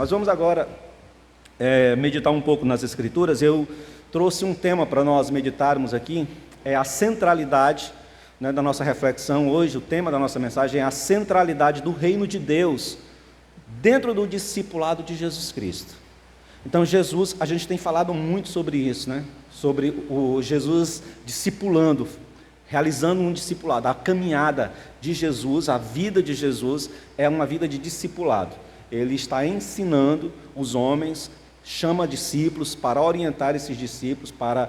Nós vamos agora meditar um pouco nas Escrituras. Eu trouxe um tema para nós meditarmos aqui, é a centralidade, né, da nossa reflexão hoje. O tema da nossa mensagem é a centralidade do reino de Deus dentro do discipulado de Jesus Cristo. Então Jesus, a gente tem falado muito sobre isso, né? Sobre o Jesus discipulando, realizando um discipulado. A caminhada de Jesus, a vida de Jesus é uma vida de discipulado. Ele está ensinando os homens, chama discípulos para orientar esses discípulos, para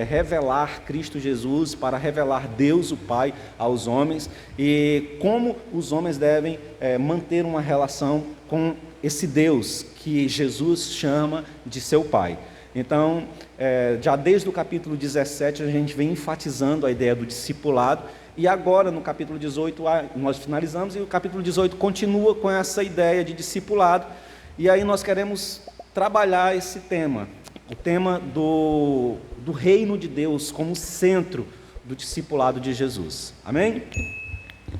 revelar Cristo Jesus, para revelar Deus o Pai aos homens, e como os homens devem manter uma relação com esse Deus que Jesus chama de seu Pai. Então, já desde o capítulo 17, a gente vem enfatizando a ideia do discipulado, e agora no capítulo 18 nós finalizamos, e o capítulo 18 continua com essa ideia de discipulado, e aí nós queremos trabalhar esse tema, o tema do reino de Deus como centro do discipulado de Jesus. Amém?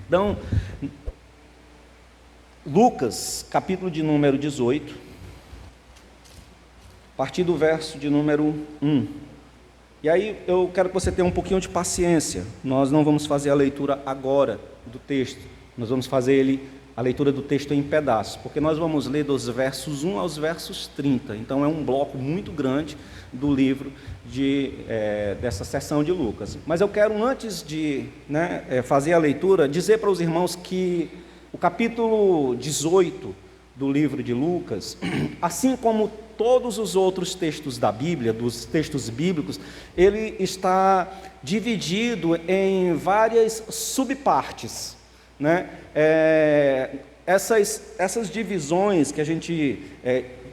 Então, Lucas, capítulo de número 18, a partir do verso de número 1. E aí eu quero que você tenha um pouquinho de paciência. Nós não vamos fazer a leitura agora do texto, nós vamos fazer a leitura do texto em pedaços, porque nós vamos ler dos versos 1 aos versos 30, então é um bloco muito grande do livro dessa seção de Lucas. Mas eu quero, antes de fazer a leitura, dizer para os irmãos que o capítulo 18 do livro de Lucas, assim como todos os outros textos da Bíblia, dos textos bíblicos, ele está dividido em várias subpartes, né? Essas divisões que a gente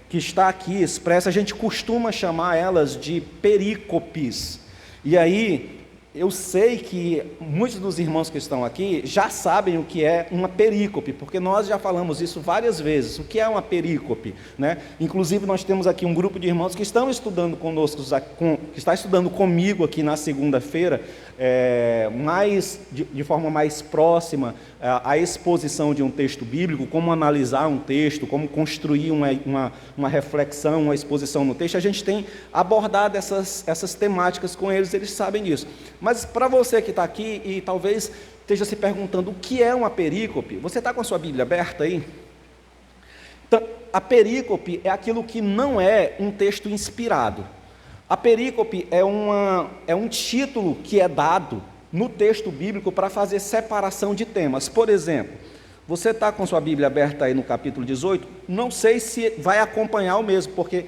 que está aqui expressa, a gente costuma chamar elas de perícopes. E aí eu sei que muitos dos irmãos que estão aqui já sabem o que é uma perícope, porque nós já falamos isso várias vezes. O que é uma perícope, né? Inclusive nós temos aqui um grupo de irmãos que estão estudando conosco, que está estudando comigo aqui na segunda-feira, de forma mais próxima a exposição de um texto bíblico, como analisar um texto, como construir uma reflexão, uma exposição no texto. A gente tem abordado essas temáticas com eles, eles sabem disso. Mas para você que está aqui e talvez esteja se perguntando o que é uma perícope, você está com a sua Bíblia aberta aí? Então, a perícope é aquilo que não é um texto inspirado. A perícope é um título que é dado no texto bíblico para fazer separação de temas. Por exemplo, você está com sua Bíblia aberta aí no capítulo 18, não sei se vai acompanhar o mesmo, porque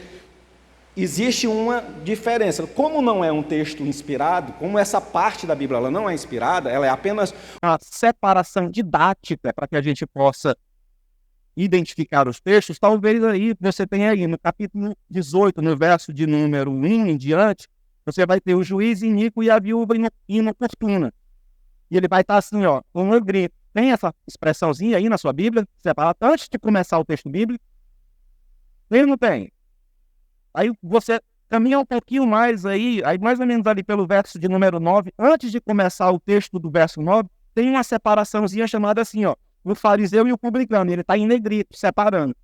existe uma diferença. Como não é um texto inspirado, como essa parte da Bíblia ela não é inspirada, ela é apenas uma separação didática para que a gente possa identificar os textos, talvez aí você tenha aí no capítulo 18, no verso de número 1 em diante, você vai ter o juiz iníquo e a viúva inoportuna. E ele vai estar assim, ó, com um grito. Tem essa expressãozinha aí na sua Bíblia, separada, antes de começar o texto bíblico? Tem ou não tem? Aí você caminha um pouquinho mais aí mais ou menos ali pelo verso de número 9, antes de começar o texto do verso 9, tem uma separaçãozinha chamada assim, ó, o fariseu e o publicano. Ele está em negrito, separando,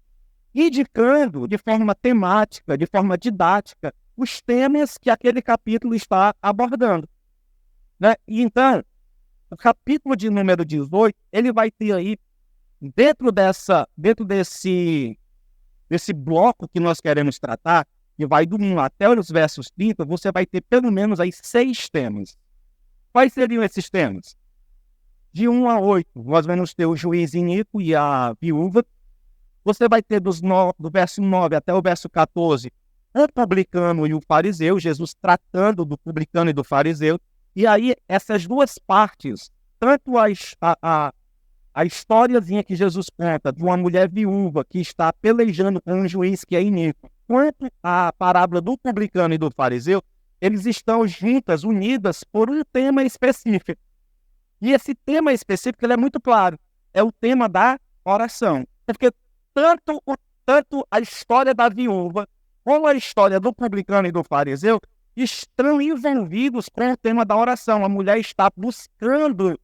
indicando de forma temática, de forma didática, os temas que aquele capítulo está abordando, né? E então, o capítulo de número 18, ele vai ter aí, dentro desse bloco que nós queremos tratar, que vai do 1 até os versos 30, você vai ter pelo menos aí 6 temas. Quais seriam esses temas? De 1 a 8, nós vamos ter o juiz iníquo e a viúva. Você vai ter do verso 9 até o verso 14, o publicano e o fariseu, Jesus tratando do publicano e do fariseu. E aí, essas duas partes, tanto a historiazinha que Jesus conta de uma mulher viúva que está pelejando com um juiz que é iníquo, quanto a parábola do publicano e do fariseu, eles estão juntas, unidas por um tema específico. E esse tema específico ele é muito claro, é o tema da oração. Porque tanto a história da viúva, como a história do publicano e do fariseu, estão envolvidos com o tema da oração. A mulher está buscando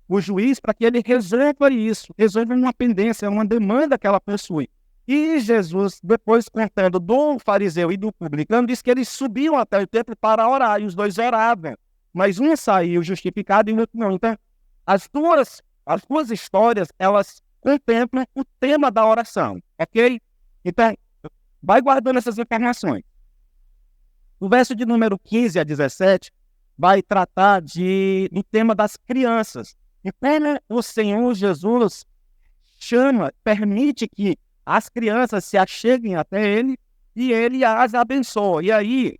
o juiz para que ele resolva isso, resolva uma pendência, uma demanda que ela possui. E Jesus, depois contando do fariseu e do publicano, diz que eles subiam até o templo para orar, e os dois oravam. Mas um saiu justificado e o outro não. Então, as duas histórias, elas contemplam o tema da oração, ok? Então, vai guardando essas informações. O verso de número 15 a 17 vai tratar do tema das crianças. Então, o Senhor Jesus permite que as crianças se acheguem até ele e ele as abençoa. E aí,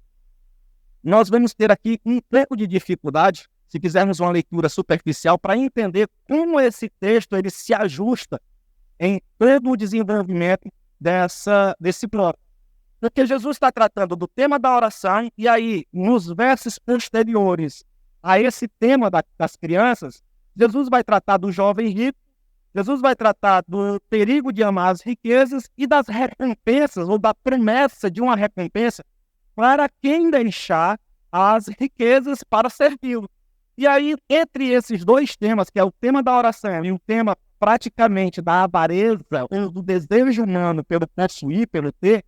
nós vamos ter aqui um pouco de dificuldade, se fizermos uma leitura superficial, para entender como esse texto ele se ajusta em todo o desenvolvimento desse plano. Porque Jesus está tratando do tema da oração, e aí, nos versos posteriores a esse tema das crianças, Jesus vai tratar do jovem rico, Jesus vai tratar do perigo de amar as riquezas e das recompensas, ou da promessa de uma recompensa para quem deixar as riquezas para servi-lo. E aí, entre esses dois temas, que é o tema da oração e o tema praticamente da avareza, ou do desejo humano pelo possuir, pelo ter,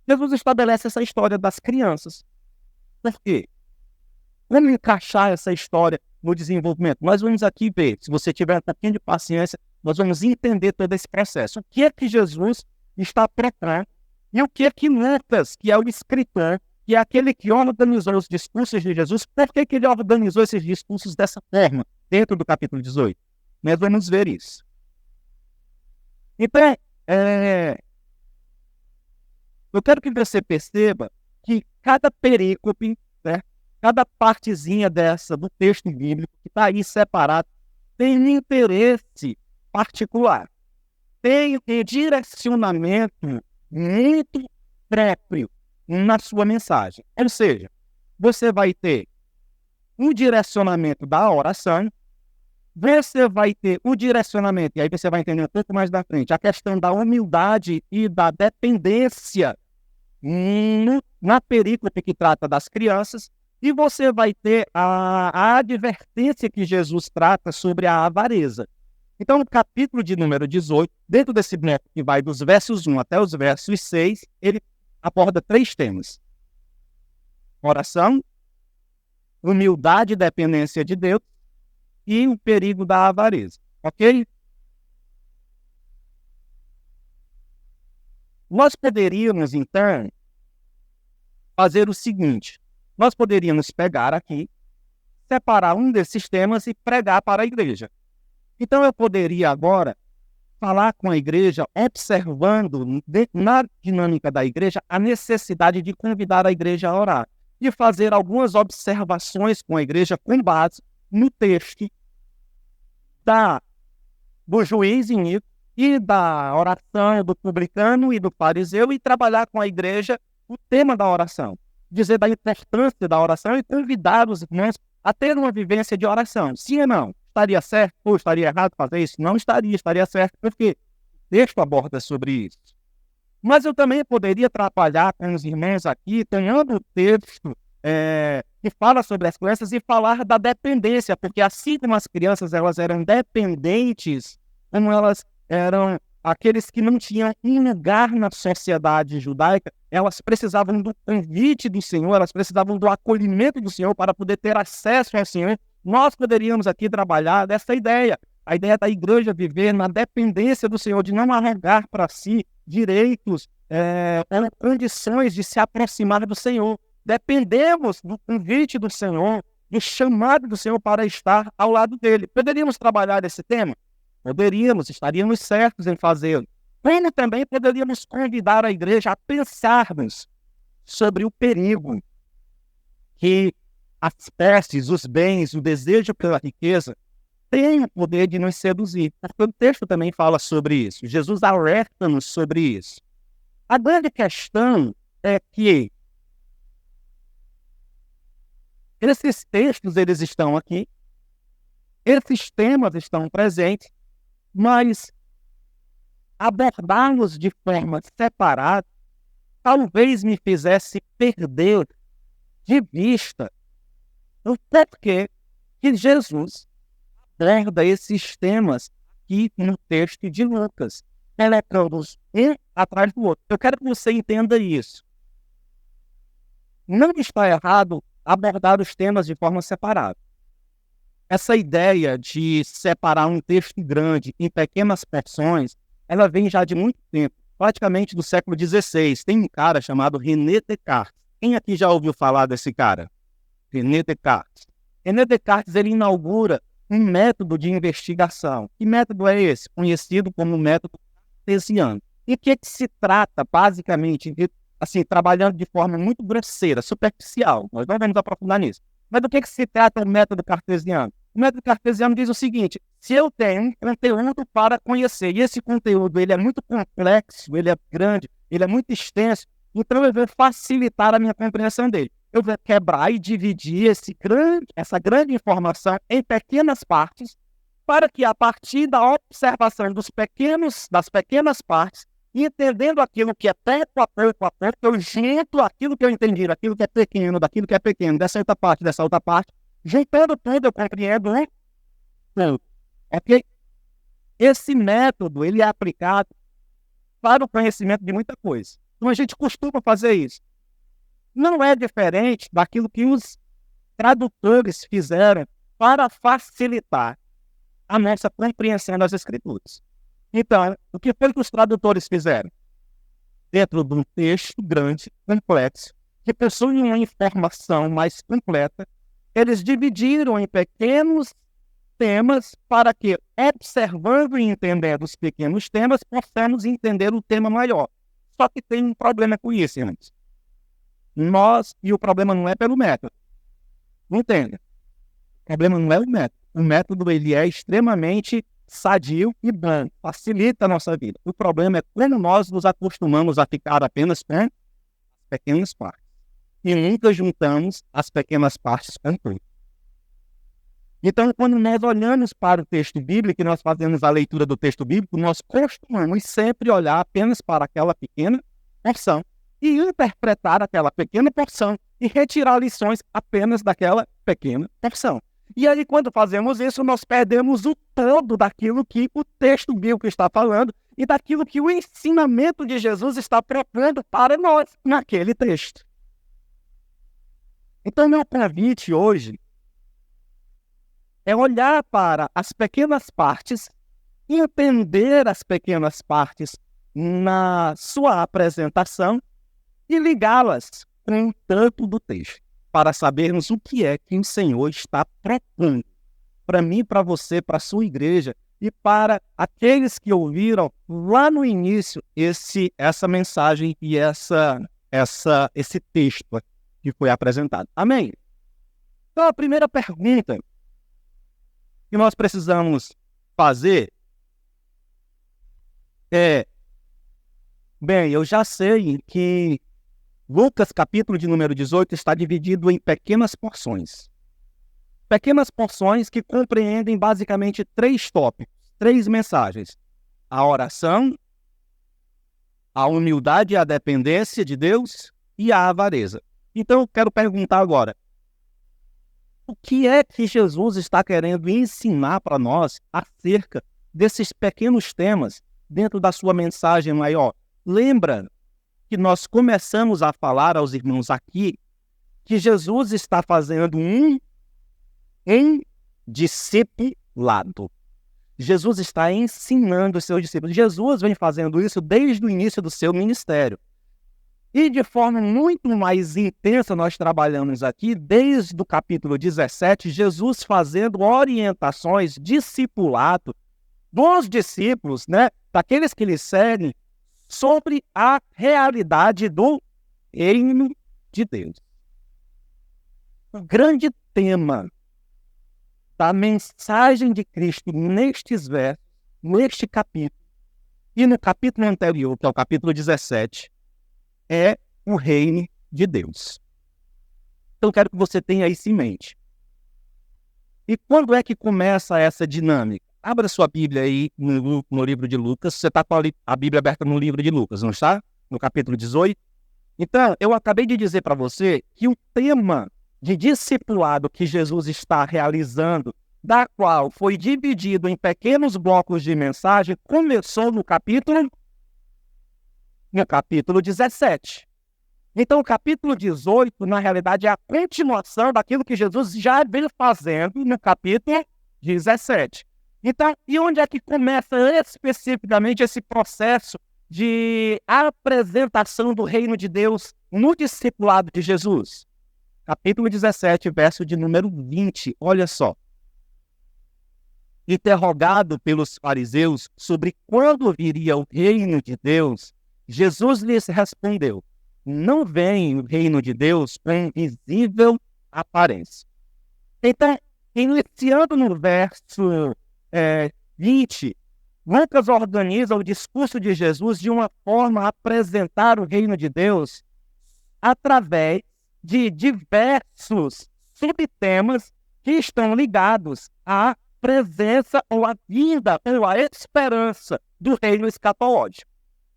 Jesus estabelece essa história das crianças. Por quê? Como encaixar essa história no desenvolvimento? Nós vamos aqui ver, se você tiver um pouquinho de paciência, nós vamos entender todo esse processo. O que é que Jesus está propondo e o que é que Lucas, que é o escritor, que é aquele que organizou os discursos de Jesus, por que ele organizou esses discursos dessa forma, dentro do capítulo 18? Nós vamos ver isso. Então, eu quero que você perceba que cada perícope, né, cada partezinha do texto bíblico que está aí separado, tem um interesse particular, tem um direcionamento muito próprio na sua mensagem. Ou seja, você vai ter um direcionamento da oração, você vai ter o direcionamento, e aí você vai entender um pouco mais da frente, a questão da humildade e da dependência na perícope que trata das crianças, e você vai ter a advertência que Jesus trata sobre a avareza. Então, no capítulo de número 18, dentro desse bloco que vai dos versos 1 até os versos 6, ele aborda 3 temas: oração, humildade e dependência de Deus, e o perigo da avareza. Ok? Nós poderíamos, então, fazer o seguinte: nós poderíamos pegar aqui, separar um desses temas e pregar para a igreja. Então, eu poderia agora falar com a igreja, observando na dinâmica da igreja a necessidade de convidar a igreja a orar e fazer algumas observações com a igreja com base no texto do juiz iníquo e da oração do publicano e do fariseu, e trabalhar com a igreja o tema da oração, dizer da importância da oração e convidar os irmãos a ter uma vivência de oração. Sim ou não? Estaria certo ou estaria errado fazer isso? Não estaria certo, porque o texto aborda sobre isso. Mas eu também poderia trabalhar com os irmãos aqui, tendo o texto que fala sobre as crianças e falar da dependência, porque assim como as crianças elas eram dependentes, como elas eram aqueles que não tinham um lugar na sociedade judaica, elas precisavam do convite do Senhor, elas precisavam do acolhimento do Senhor para poder ter acesso ao Senhor. Nós poderíamos aqui trabalhar dessa ideia, a ideia da igreja viver na dependência do Senhor, de não arrogar para si direitos ou condições de se aproximar do Senhor. Dependemos do convite do Senhor, do chamado do Senhor para estar ao lado dele. Poderíamos trabalhar esse tema? Poderíamos, estaríamos certos em fazê-lo. Como também poderíamos convidar a igreja a pensarmos sobre o perigo que as posses, os bens, o desejo pela riqueza têm o poder de nos seduzir. Porque o texto também fala sobre isso. Jesus alerta-nos sobre isso. A grande questão é que esses textos eles estão aqui, esses temas estão presentes, mas abordá-los de forma separada talvez me fizesse perder de vista o porquê que Jesus aborda esses temas aqui no texto de Lucas. colocando-os um atrás do outro. Eu quero que você entenda isso. Não está errado abordar os temas de forma separada. Essa ideia de separar um texto grande em pequenas porções, ela vem já de muito tempo, praticamente do século XVI. Tem um cara chamado René Descartes. Quem aqui já ouviu falar desse cara? René Descartes. René Descartes, ele inaugura um método de investigação. Que método é esse? Conhecido como método cartesiano. E o que se trata, basicamente, assim, trabalhando de forma muito grosseira, superficial. Nós não vamos aprofundar nisso. Mas do que se trata o método cartesiano? O método cartesiano diz o seguinte: se eu tenho um conteúdo para conhecer, e esse conteúdo ele é muito complexo, ele é grande, ele é muito extenso, então eu vou facilitar a minha compreensão dele. Eu vou quebrar e dividir essa grande informação em pequenas partes, para que a partir da observação das pequenas partes, entendendo aquilo que é pouco a pouco, eu junto aquilo que eu entendi, daquilo que é pequeno, dessa outra parte, juntando tudo, eu compreendo tudo. Ok? Esse método, ele é aplicado para o conhecimento de muita coisa. Então, a gente costuma fazer isso. Não é diferente daquilo que os tradutores fizeram para facilitar a nossa compreensão das Escrituras. Então, o que foi que os tradutores fizeram? Dentro de um texto grande, complexo, que possui uma informação mais completa, eles dividiram em pequenos temas para que, observando e entendendo os pequenos temas, possamos entender o tema maior. Só que tem um problema com isso, irmãos. E o problema não é pelo método. Entenda. O problema não é o método. O método, ele é extremamente sadio e bom, facilita a nossa vida. O problema é quando nós nos acostumamos a ficar apenas com pequenas partes e nunca juntamos as pequenas partes com tudo. Então, quando nós olhamos para o texto bíblico e nós fazemos a leitura do texto bíblico, nós costumamos sempre olhar apenas para aquela pequena porção e interpretar aquela pequena porção e retirar lições apenas daquela pequena porção. E aí, quando fazemos isso, nós perdemos o todo daquilo que o texto bíblico está falando e daquilo que o ensinamento de Jesus está propondo para nós naquele texto. Então, meu convite hoje é olhar para as pequenas partes, entender as pequenas partes na sua apresentação e ligá-las com o tanto do texto, para sabermos o que é que o Senhor está propondo para mim, para você, para a sua igreja e para aqueles que ouviram lá no início essa mensagem e esse texto que foi apresentado. Amém? Então, a primeira pergunta que nós precisamos fazer é: bem, eu já sei que Lucas, capítulo de número 18, está dividido em pequenas porções. Pequenas porções que compreendem basicamente 3 tópicos, 3 mensagens: a oração, a humildade e a dependência de Deus e a avareza. Então, eu quero perguntar agora: o que é que Jesus está querendo ensinar para nós acerca desses pequenos temas dentro da sua mensagem maior? Lembra que nós começamos a falar aos irmãos aqui que Jesus está fazendo um discipulado. Jesus está ensinando os seus discípulos. Jesus vem fazendo isso desde o início do seu ministério. E de forma muito mais intensa nós trabalhamos aqui, desde o capítulo 17, Jesus fazendo orientações, discipulado dos discípulos, daqueles que lhe seguem, sobre a realidade do reino de Deus. O grande tema da mensagem de Cristo nestes versos, neste capítulo, e no capítulo anterior, que é o capítulo 17, é o reino de Deus. Então, eu quero que você tenha isso em mente. E quando é que começa essa dinâmica? Abra sua Bíblia aí no livro de Lucas. Você está com a Bíblia aberta no livro de Lucas, não está? No capítulo 18. Então, eu acabei de dizer para você que o tema de discipulado que Jesus está realizando da qual foi dividido em pequenos blocos de mensagem, começou no capítulo 17. Então, o capítulo 18, na realidade, é a continuação daquilo que Jesus já veio fazendo no capítulo 17. Então, e onde é que começa especificamente esse processo de apresentação do reino de Deus no discipulado de Jesus? Capítulo 17, verso de número 20, olha só. Interrogado pelos fariseus sobre quando viria o reino de Deus, Jesus lhes respondeu: não vem o reino de Deus com visível aparência. Então, iniciando no verso 20, Lucas organiza o discurso de Jesus de uma forma a apresentar o reino de Deus através de diversos subtemas que estão ligados à presença ou à vinda ou à esperança do reino escatológico.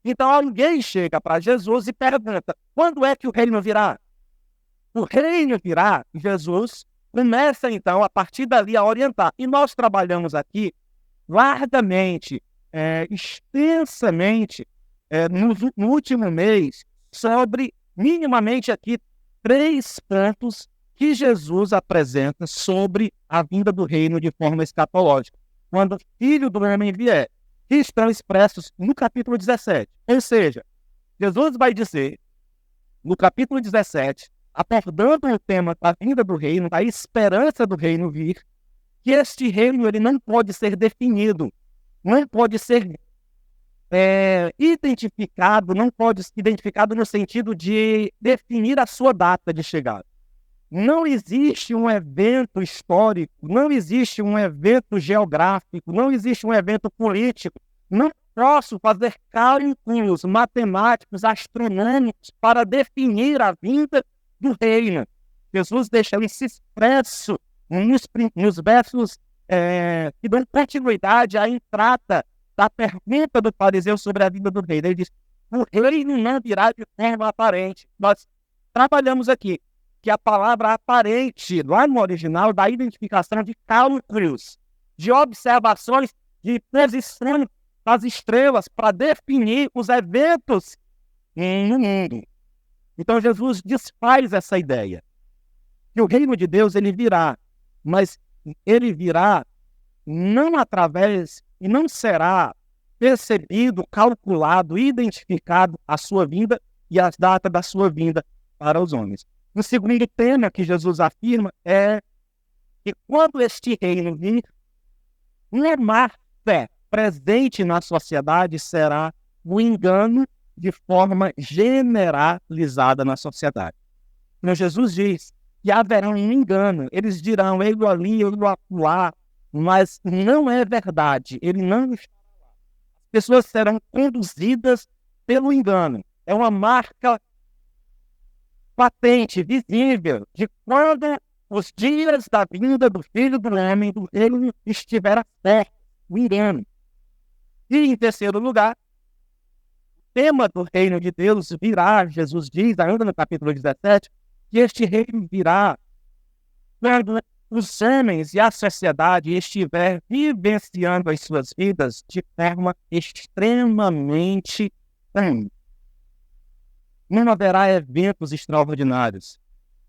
Então alguém chega para Jesus e pergunta: quando é que o reino virá? O reino virá. Jesus começa então a partir dali a orientar. E nós trabalhamos aqui extensamente, no último mês, sobre minimamente aqui 3 pontos que Jesus apresenta sobre a vinda do reino de forma escatológica, quando o Filho do Homem vier, que estão expressos no capítulo 17. Ou seja, Jesus vai dizer, no capítulo 17, abordando o tema da vinda do reino, da esperança do reino vir, que este reino ele não pode ser definido, não pode ser identificado, não pode ser identificado no sentido de definir a sua data de chegada. Não existe um evento histórico, não existe um evento geográfico, não existe um evento político. Não posso fazer cálculos matemáticos, astronômicos para definir a vinda do reino. Jesus deixa isso expresso nos versos que dão continuidade à entrada da pergunta do fariseu sobre a vinda do reino. Ele diz: o reino não virá de forma aparente. Nós trabalhamos aqui que a palavra aparente, lá no original, dá identificação de cálculos, de observações, de posição das estrelas para definir os eventos no mundo. Então Jesus desfaz essa ideia. Que o reino de Deus ele virá, mas ele virá não através e não será percebido, calculado, identificado a sua vinda e as datas da sua vinda para os homens. O segundo tema que Jesus afirma é que quando este reino vir, uma fé presente na sociedade será o engano de forma generalizada na sociedade. Então Jesus diz que haverá um engano. Eles dirão: ele ali, ele acolá, mas não é verdade. Ele não está lá. As pessoas serão conduzidas pelo engano. É uma marca patente, visível, de quando os dias da vinda do Filho do Homem, do reino, estiver certo, o engano. E, em terceiro lugar, o tema do reino de Deus virá, Jesus diz, ainda no capítulo 17, que este reino virá quando os homens e a sociedade estiver vivenciando as suas vidas de forma extremamente ruim. Não haverá eventos extraordinários.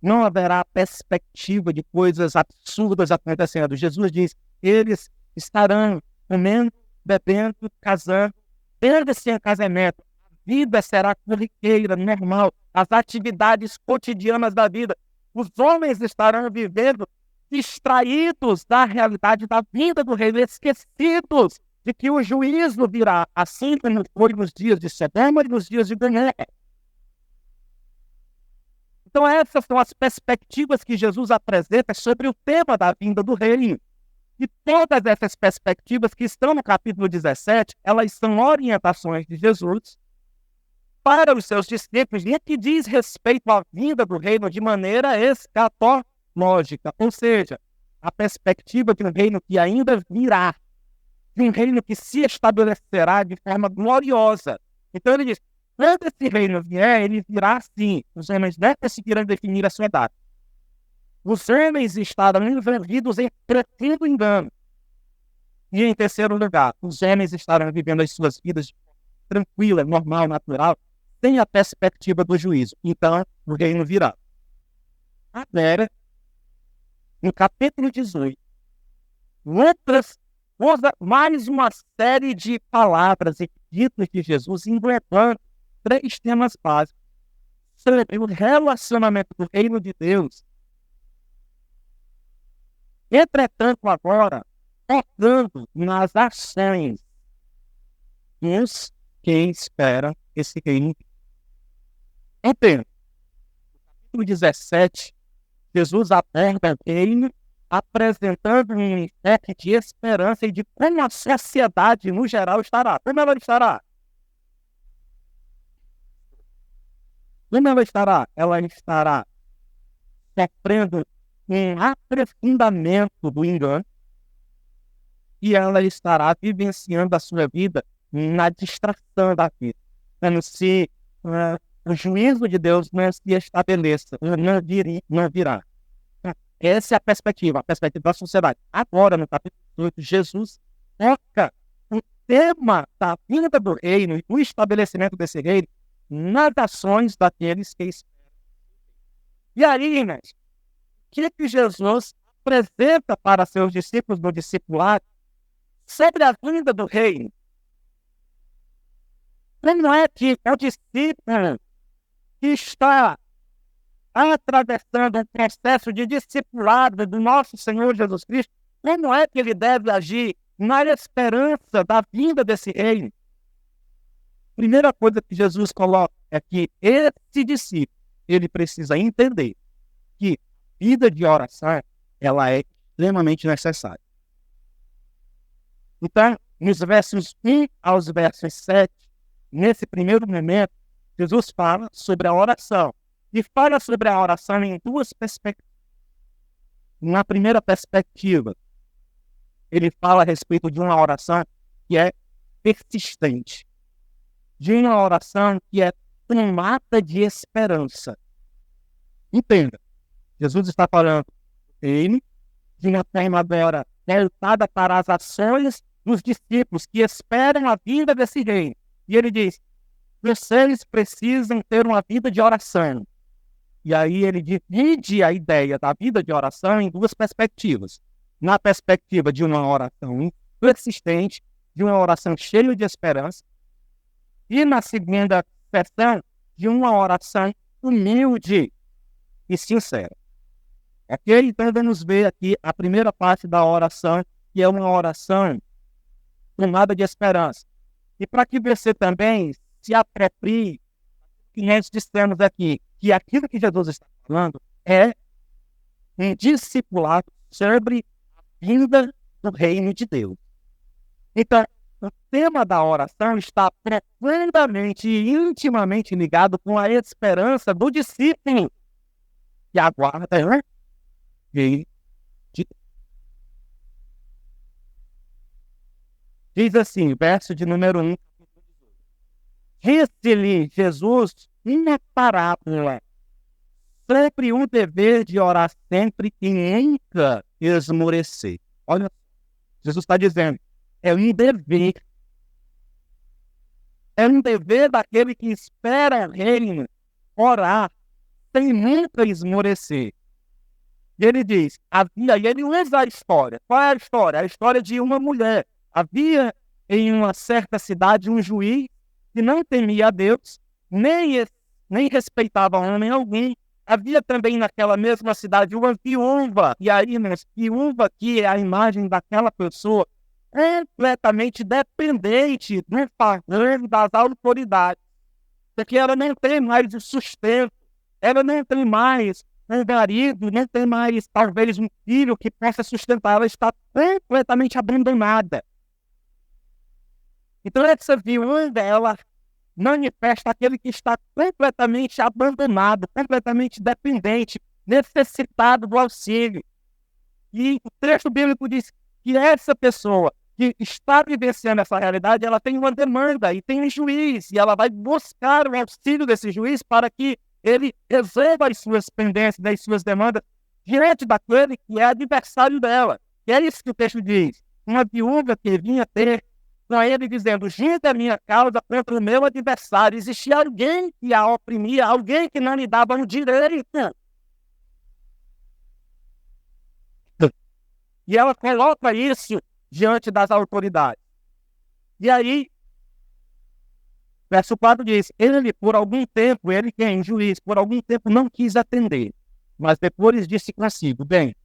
Não haverá perspectiva de coisas absurdas acontecendo. Jesus diz: eles estarão comendo, bebendo, casando, tendo sem casamento. A vida será corriqueira, normal. As atividades cotidianas da vida. Os homens estarão vivendo distraídos da realidade da vida do reino, esquecidos de que o juízo virá, assim como foi nos dias de Sodoma e nos dias de Gomorra. Então essas são as perspectivas que Jesus apresenta sobre o tema da vinda do reino. E todas essas perspectivas que estão no capítulo 17, elas são orientações de Jesus para os seus discípulos, e que diz respeito à vinda do reino de maneira escatológica, ou seja, a perspectiva de um reino que ainda virá, de um reino que se estabelecerá de forma gloriosa. Então ele diz: quando esse reino vier, ele virá sim. Os homens não conseguirão definir a sua data. Os homens estarão envolvidos em profundo engano. E em terceiro lugar, os homens estarão vivendo as suas vidas tranquila, normal, natural, sem a perspectiva do juízo. Então, o reino virá. Agora, no capítulo 18, Lucas usa mais uma série de palavras e ditos de Jesus, englobando 3 temas básicos sobre o relacionamento do reino de Deus. Entretanto, agora, focando nas ações dos que esperam esse reino. Entenda, no capítulo 17, Jesus aborda o reino, apresentando um enfoque de esperança e de como a sociedade, no geral, estará. Como ela estará? Como ela estará? Ela estará sofrendo um aprofundamento do engano e ela estará vivenciando a sua vida na distração da vida. Como se o juízo de Deus não se estabeleça, não virá. Essa é a perspectiva da sociedade. Agora, no capítulo 18, Jesus toca o tema da vinda do reino e do estabelecimento desse reino nas ações daqueles que esperam. E aí, o que Jesus apresenta para seus discípulos no discipulado sobre a vinda do reino? Não é que o discípulo que está atravessando um processo de discipulado do nosso Senhor Jesus Cristo, como é que ele deve agir na esperança da vinda desse reino? Primeira coisa que Jesus coloca é que esse discípulo, ele precisa entender que a vida de oração, ela é extremamente necessária. Então, nos versos 1 aos versos 7, nesse primeiro momento, Jesus fala sobre a oração. E fala sobre a oração em 2 perspectivas. Na primeira perspectiva, ele fala a respeito de uma oração que é persistente. De uma oração que é tomada de esperança. Entenda, Jesus está falando ele de uma forma agora voltada para as ações dos discípulos que esperam a vinda desse reino. E ele diz, vocês precisam ter uma vida de oração. E aí ele divide a ideia da vida de oração em 2 perspectivas. Na perspectiva de uma oração persistente, de uma oração cheia de esperança, e na segunda versão, de uma oração humilde e sincera. Ok? Então vamos ver aqui a primeira parte da oração, que é uma oração tomada de esperança. E para que você também se aproprie, que nós dissemos aqui, que aquilo que Jesus está falando é um discipulado sobre a vinda do reino de Deus. Então, o tema da oração está profundamente e intimamente ligado com a esperança do discípulo que aguarda o reino de Deus. Diz assim, verso de número 1. Disse-lhe Jesus uma parábola, sempre um dever de orar sempre e nunca esmorecer. Olha, Jesus está dizendo, é um dever. É um dever daquele que espera o reino orar sem nunca esmorecer. E ele diz, havia, e ele usa a história. Qual é a história? A história de uma mulher. Havia em uma certa cidade um juiz que não temia a Deus, nem respeitava homem algum. Havia também naquela mesma cidade uma viúva. E aí, viúva aqui é a imagem daquela pessoa completamente dependente do favor das autoridades. Porque ela não tem mais o sustento, ela não tem mais um marido, não tem mais, talvez, um filho que possa sustentar. Ela está completamente abandonada. Então, essa viúva, ela manifesta aquele que está completamente abandonado, completamente dependente, necessitado do auxílio. E o texto bíblico diz que essa pessoa que está vivenciando essa realidade, ela tem uma demanda e tem um juiz, e ela vai buscar o auxílio desse juiz para que ele resolva as suas pendências, as suas demandas, diante daquele que é adversário dela. E é isso que o texto diz. Uma viúva que vinha ter com ele dizendo, junta a minha causa contra o meu adversário. Existia alguém que a oprimia, alguém que não lhe dava um direito. E ela coloca isso diante das autoridades. E aí, verso 4 diz, ele por algum tempo, ele quem? Juiz, por algum tempo não quis atender. Mas depois disse consigo, bem,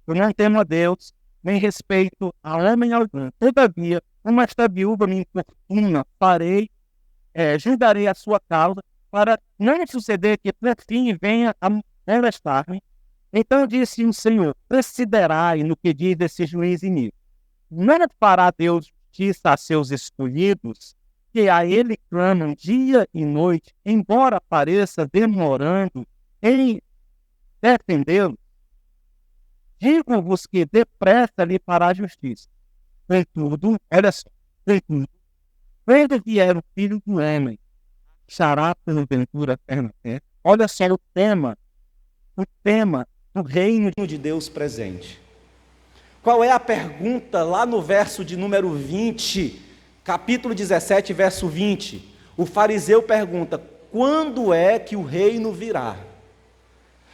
eu não temo a Deus, nem respeito a homem algum. Todavia, como esta viúva me importuna, julgarei a sua causa, para não suceder que por fim venha a molestar-me. Então disse o Senhor, considerai no que diz esse juiz iníquo. Não fará Deus justiça a seus escolhidos, que a ele clamam dia e noite, embora pareça demorando em defendê-lo? Digo-vos que depressa lhe fará justiça. Contudo, olha só, contudo, quando vier o filho do homem, achará porventura eterna fé? Olha só o tema do reino De Deus presente. Qual é a pergunta lá no verso de número 20, capítulo 17, verso 20? O fariseu pergunta, quando é que o reino virá?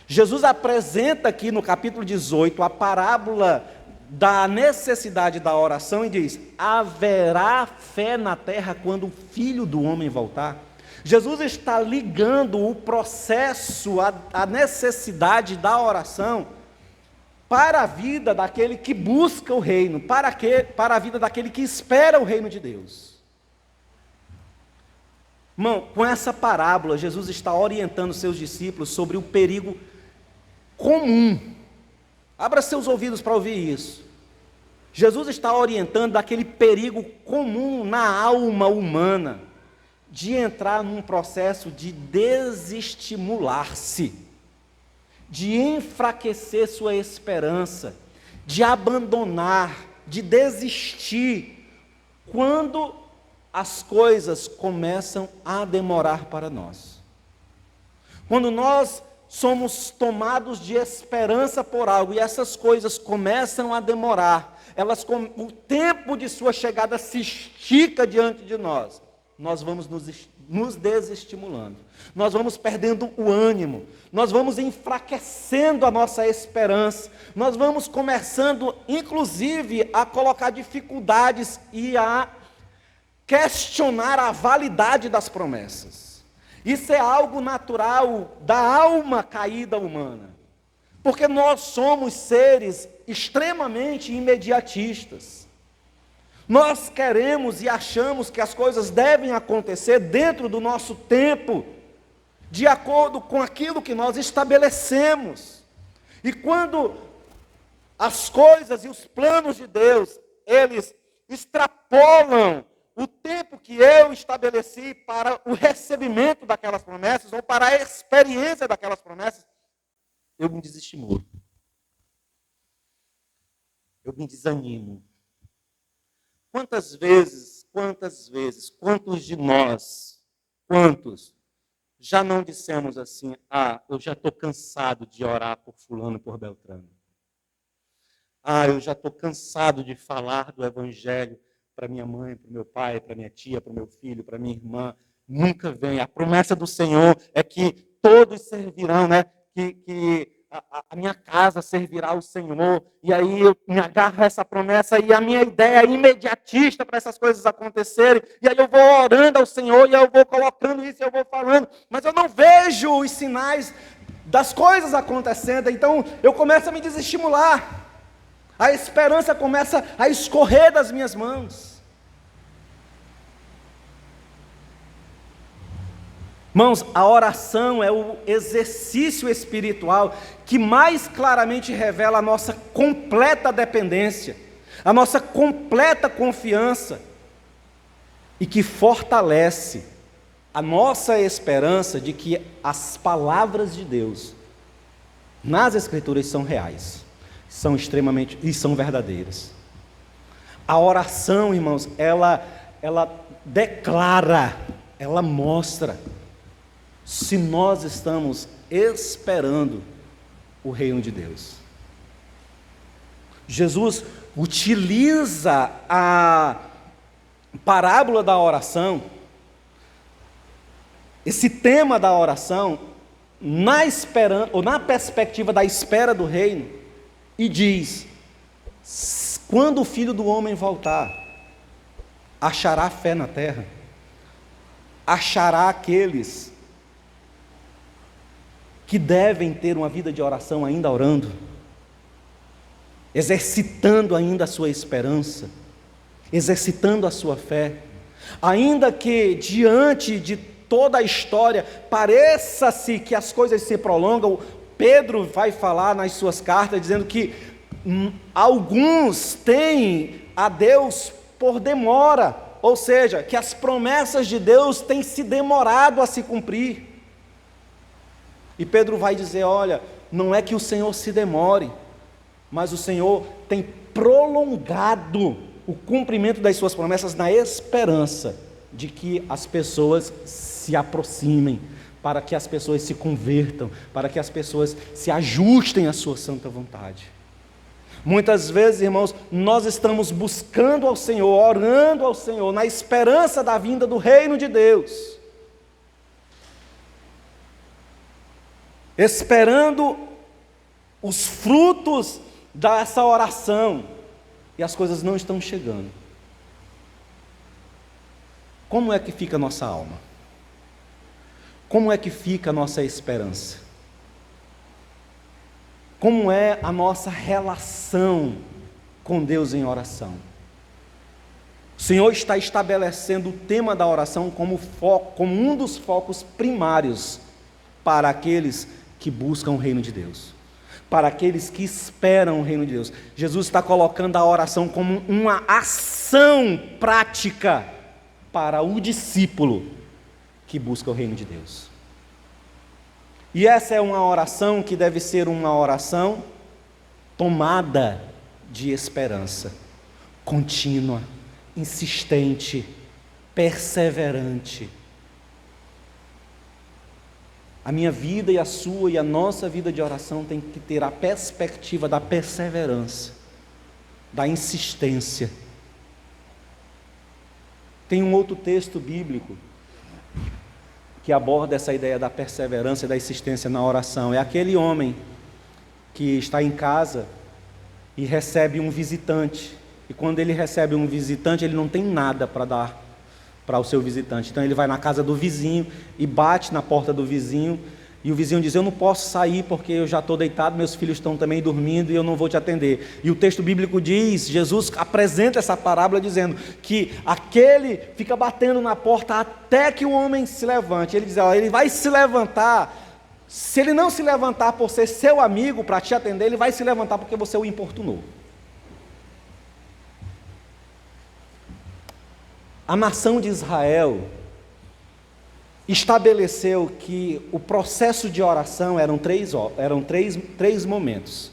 Jesus apresenta aqui no capítulo 18 a parábola da necessidade da oração e diz, haverá fé na terra quando o Filho do Homem voltar? Jesus está ligando o processo, a necessidade da oração para a vida daquele que busca o reino, para a vida daquele que espera o reino de Deus. Irmão, com essa parábola, Jesus está orientando seus discípulos sobre o perigo comum. Abra seus ouvidos para ouvir isso. Jesus está orientando daquele perigo comum na alma humana, de entrar num processo de desestimular-se, de enfraquecer sua esperança, de abandonar, de desistir, quando as coisas começam a demorar para nós. Quando nós somos tomados de esperança por algo e essas coisas começam a demorar, o tempo de sua chegada se estica diante de nós, nós vamos nos desestimulando, nós vamos perdendo o ânimo, nós vamos enfraquecendo a nossa esperança, nós vamos começando, inclusive, a colocar dificuldades e a questionar a validade das promessas. Isso é algo natural da alma caída humana, porque nós somos seres extremamente imediatistas. Nós queremos e achamos que as coisas devem acontecer dentro do nosso tempo, de acordo com aquilo que nós estabelecemos. E quando as coisas e os planos de Deus, eles extrapolam o tempo que eu estabeleci para o recebimento daquelas promessas, ou para a experiência daquelas promessas, eu me desestimulo. Eu me desanimo. Quantos de nós, já não dissemos assim, eu já estou cansado de orar por fulano, por Beltrano. Eu já estou cansado de falar do evangelho para minha mãe, para meu pai, para minha tia, para meu filho, para minha irmã. Nunca vem. A promessa do Senhor é que todos servirão, né? Que a minha casa servirá ao Senhor, e aí eu me agarro a essa promessa, e a minha ideia é imediatista para essas coisas acontecerem, e aí eu vou orando ao Senhor, e eu vou colocando isso, e eu vou falando, mas eu não vejo os sinais das coisas acontecendo, então eu começo a me desestimular, a esperança começa a escorrer das minhas mãos. Irmãos, a oração é o exercício espiritual que mais claramente revela a nossa completa dependência, a nossa completa confiança e que fortalece a nossa esperança de que as palavras de Deus nas Escrituras são reais, são extremamente e são verdadeiras. A oração, irmãos, ela declara, ela mostra se nós estamos esperando o reino de Deus. Jesus utiliza a parábola da oração, esse tema da oração, na perspectiva da espera do reino, e diz: quando o Filho do Homem voltar, achará fé na terra? Achará aqueles que devem ter uma vida de oração ainda orando, exercitando ainda a sua esperança, exercitando a sua fé, ainda que diante de toda a história pareça-se que as coisas se prolongam. Pedro vai falar nas suas cartas dizendo que alguns têm a Deus por demora, ou seja, que as promessas de Deus têm se demorado a se cumprir. E Pedro vai dizer: olha, não é que o Senhor se demore, mas o Senhor tem prolongado o cumprimento das suas promessas na esperança de que as pessoas se aproximem, para que as pessoas se convertam, para que as pessoas se ajustem à sua santa vontade. Muitas vezes, irmãos, nós estamos buscando ao Senhor, orando ao Senhor, na esperança da vinda do reino de Deus, esperando os frutos dessa oração, e as coisas não estão chegando. Como é que fica a nossa alma? Como é que fica a nossa esperança? Como é a nossa relação com Deus em oração? O Senhor está estabelecendo o tema da oração como um dos focos primários para aqueles que buscam o reino de Deus, para aqueles que esperam o reino de Deus. Jesus está colocando a oração como uma ação prática para o discípulo que busca o reino de Deus. E essa é uma oração que deve ser uma oração tomada de esperança, contínua, insistente, perseverante. A minha vida e a sua e a nossa vida de oração tem que ter a perspectiva da perseverança, da insistência. Tem um outro texto bíblico que aborda essa ideia da perseverança e da insistência na oração. É aquele homem que está em casa e recebe um visitante. E quando ele recebe um visitante, ele não tem nada para dar para o seu visitante. Então ele vai na casa do vizinho e bate na porta do vizinho. E o vizinho diz: eu não posso sair porque eu já estou deitado, meus filhos estão também dormindo e eu não vou te atender. E o texto bíblico diz, Jesus apresenta essa parábola dizendo que aquele fica batendo na porta até que o homem se levante. Ele diz: ó, ele vai se levantar. Se ele não se levantar por ser seu amigo para te atender, ele vai se levantar porque você o importunou. A nação de Israel estabeleceu que o processo de oração eram três momentos,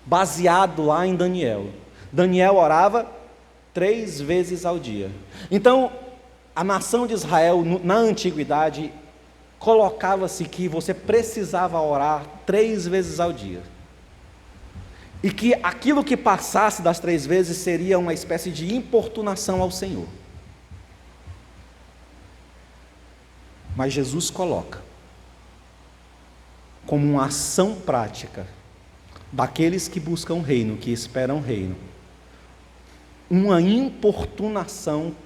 baseado lá em Daniel. Daniel orava 3 vezes ao dia. Então, a nação de Israel, na antiguidade, colocava-se que você precisava orar 3 vezes ao dia. E que aquilo que passasse das 3 vezes seria uma espécie de importunação ao Senhor. Mas Jesus coloca como uma ação prática daqueles que buscam o reino, que esperam o reino, uma importunação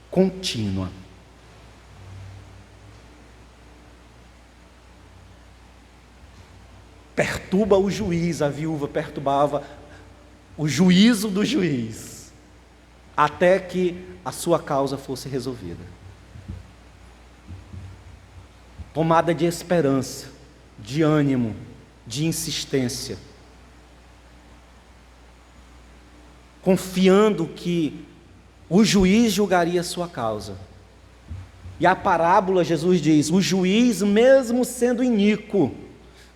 contínua. Perturba o juiz, a viúva perturbava o juízo do juiz, até que a sua causa fosse resolvida. Tomada de esperança, de ânimo, de insistência, confiando que o juiz julgaria a sua causa. E a parábola, Jesus diz: o juiz, mesmo sendo iníquo,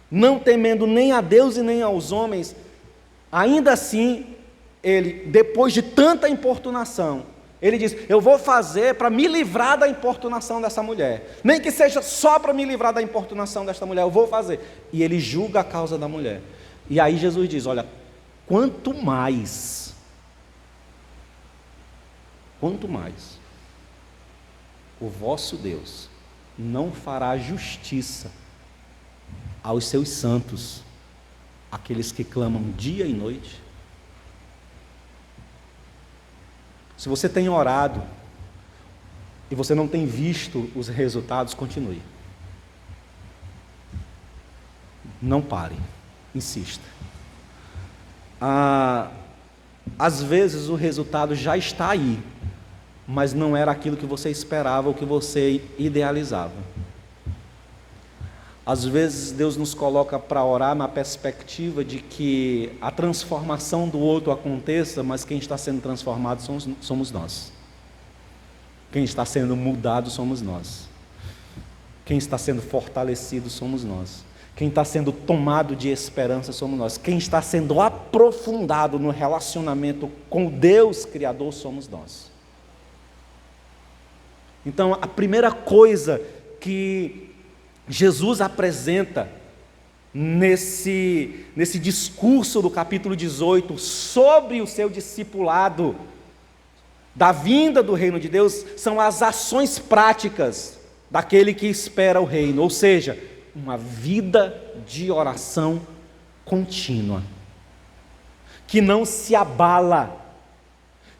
não temendo nem a Deus e nem aos homens, ainda assim, ele, depois de tanta importunação, Ele diz: eu vou fazer para me livrar da importunação dessa mulher. Nem que seja só para me livrar da importunação desta mulher, eu vou fazer. E ele julga a causa da mulher. E aí Jesus diz: olha, quanto mais o vosso Deus não fará justiça aos seus santos, aqueles que clamam dia e noite. Se você tem orado e você não tem visto os resultados, continue. Não pare, insista. Às vezes o resultado já está aí, mas não era aquilo que você esperava ou que você idealizava. Às vezes Deus nos coloca para orar na perspectiva de que a transformação do outro aconteça, mas quem está sendo transformado somos nós. Quem está sendo mudado somos nós. Quem está sendo fortalecido somos nós. Quem está sendo tomado de esperança somos nós. Quem está sendo aprofundado no relacionamento com o Deus Criador somos nós. Então, a primeira coisa que Jesus apresenta nesse discurso do capítulo 18 sobre o seu discipulado, da vinda do reino de Deus, são as ações práticas daquele que espera o reino, ou seja, uma vida de oração contínua, que não se abala,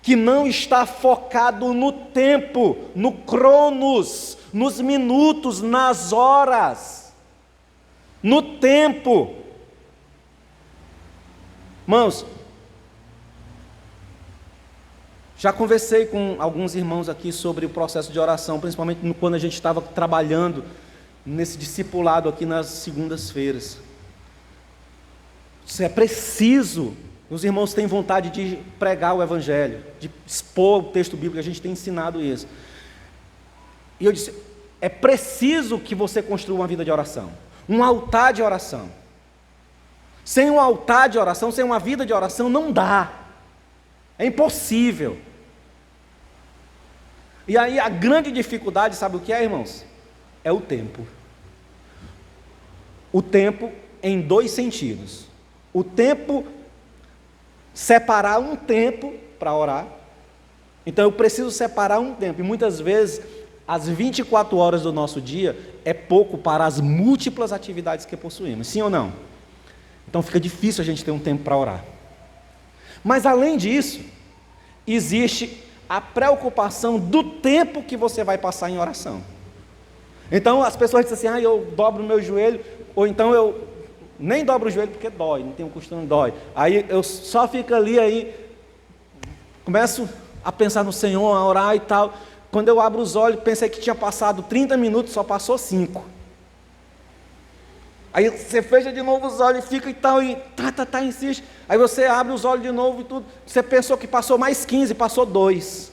que não está focado no tempo, no cronos, nos minutos, nas horas, no tempo. Irmãos, já conversei com alguns irmãos aqui sobre o processo de oração, principalmente quando a gente estava trabalhando nesse discipulado aqui nas segundas-feiras. Isso é preciso. Os irmãos têm vontade de pregar o Evangelho, de expor o texto bíblico, a gente tem ensinado isso. E eu disse: é preciso que você construa uma vida de oração, um altar de oração. Sem um altar de oração, sem uma vida de oração, não dá. É impossível. E aí a grande dificuldade, sabe o que é, irmãos? É o tempo. O tempo em dois sentidos. O tempo, separar um tempo para orar. Então eu preciso separar um tempo. E muitas vezes, as 24 horas do nosso dia é pouco para as múltiplas atividades que possuímos. Sim ou não? Então fica difícil a gente ter um tempo para orar. Mas além disso, existe a preocupação do tempo que você vai passar em oração. Então as pessoas dizem assim: eu dobro o meu joelho, ou então eu nem dobro o joelho porque dói, não tenho costume, dói. Aí eu só fico ali, aí começo a pensar no Senhor, a orar e tal. Quando eu abro os olhos, pensei que tinha passado 30 minutos, só passou 5. Aí você fecha de novo os olhos e fica e tal, e insiste. Aí você abre os olhos de novo e tudo. Você pensou que passou mais 15, passou 2.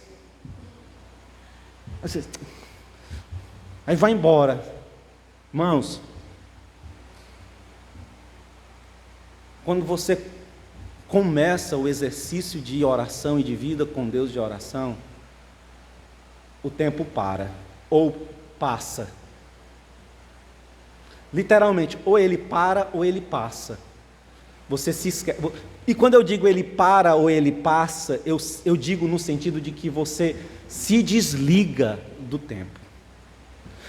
Aí vai embora. Irmãos, quando você começa o exercício de oração e de vida com Deus de oração, o tempo para, ou passa. Literalmente, ou ele para ou ele passa. Você se esquece. E quando eu digo ele para ou ele passa, eu digo no sentido de que você se desliga do tempo.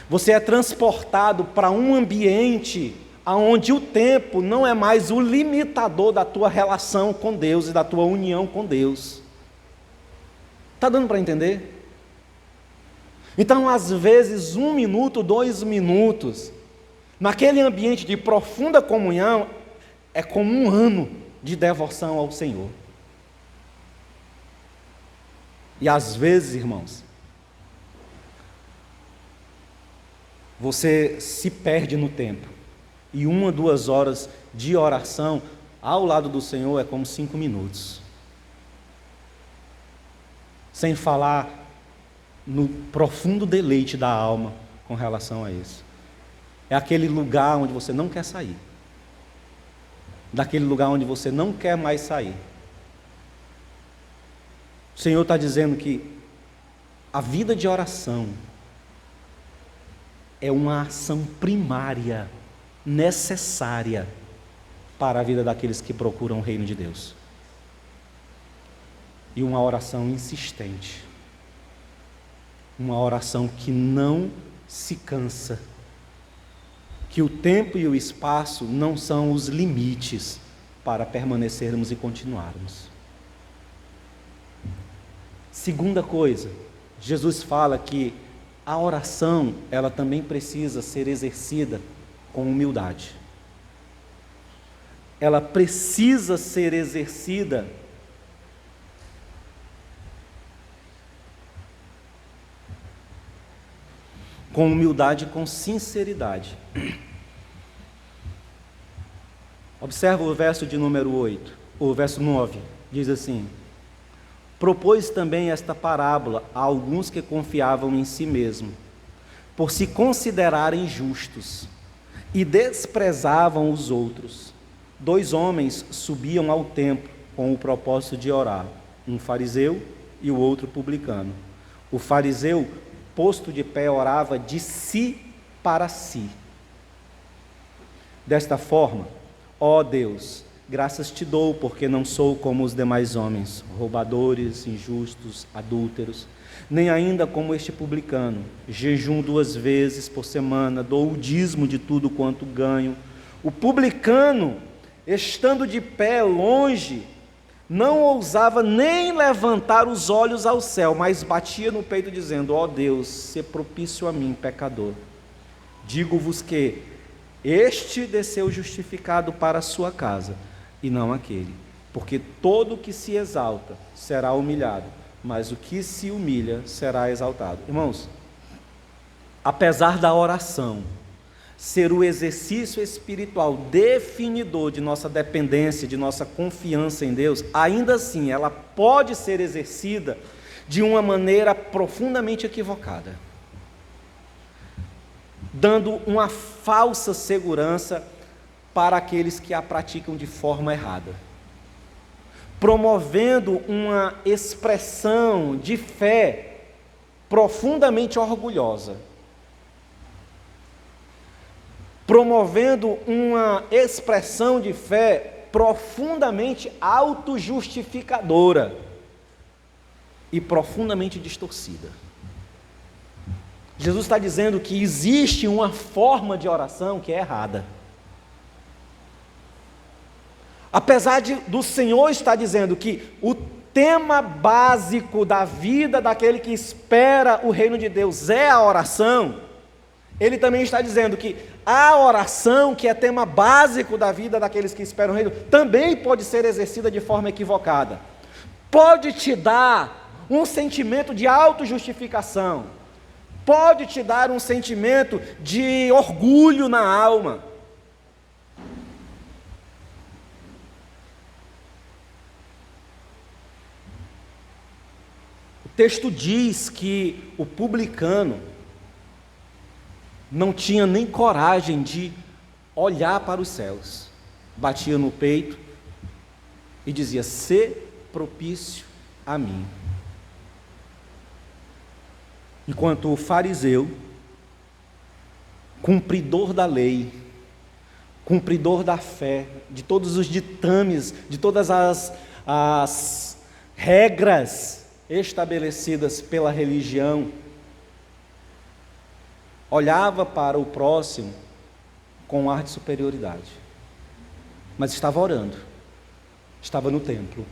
Você é transportado para um ambiente onde o tempo não é mais o limitador da tua relação com Deus e da tua união com Deus. Está dando para entender? Então, às vezes, 1 minuto, 2 minutos, naquele ambiente de profunda comunhão, é como 1 ano de devoção ao Senhor. E às vezes, irmãos, você se perde no tempo. E 1 a 2 horas de oração ao lado do Senhor é como 5 minutos. Sem falar no profundo deleite da alma com relação a isso. É aquele lugar onde você não quer sair. Daquele lugar onde você não quer mais sair. O Senhor está dizendo que A vida de oração é uma ação primária, necessária para a vida daqueles que procuram o reino de Deus. E uma oração insistente. Uma oração que não se cansa. Que o tempo e o espaço não são os limites para permanecermos e continuarmos. Segunda coisa, Jesus fala que a oração, ela também precisa ser exercida com humildade. Ela precisa ser exercida com humildade e com sinceridade. Observa o verso de número 8, o verso 9, diz assim: propôs também esta parábola a alguns que confiavam em si mesmo, por se considerarem justos, e desprezavam os outros. 2 homens subiam ao templo com o propósito de orar, um fariseu e o outro publicano. O fariseu, posto de pé, orava de si para si. Desta forma: ó Deus, graças te dou, porque não sou como os demais homens, roubadores, injustos, adúlteros, nem ainda como este publicano. Jejum 2 vezes por semana, dou o dízimo de tudo quanto ganho. O publicano, estando de pé longe, não ousava nem levantar os olhos ao céu, mas batia no peito dizendo: ó Deus, sê propício a mim, pecador. Digo-vos que este desceu justificado para a sua casa, e não aquele, porque todo o que se exalta será humilhado, mas o que se humilha será exaltado. Irmãos, apesar da oração ser o exercício espiritual definidor de nossa dependência, de nossa confiança em Deus, ainda assim ela pode ser exercida de uma maneira profundamente equivocada, dando uma falsa segurança para aqueles que a praticam de forma errada, promovendo uma expressão de fé profundamente orgulhosa, promovendo uma expressão de fé profundamente autojustificadora e profundamente distorcida. Jesus está dizendo que existe uma forma de oração que é errada. Apesar do Senhor estar dizendo que o tema básico da vida daquele que espera o reino de Deus é a oração, Ele também está dizendo que a oração, que é tema básico da vida daqueles que esperam o reino, também pode ser exercida de forma equivocada. Pode te dar um sentimento de autojustificação, pode te dar um sentimento de orgulho na alma. O texto diz que o publicano não tinha nem coragem de olhar para os céus, batia no peito e dizia: sê propício a mim. Enquanto o fariseu, cumpridor da lei, cumpridor da fé, de todos os ditames, de todas as regras estabelecidas pela religião, olhava para o próximo com um ar de superioridade, mas estava orando, estava no templo.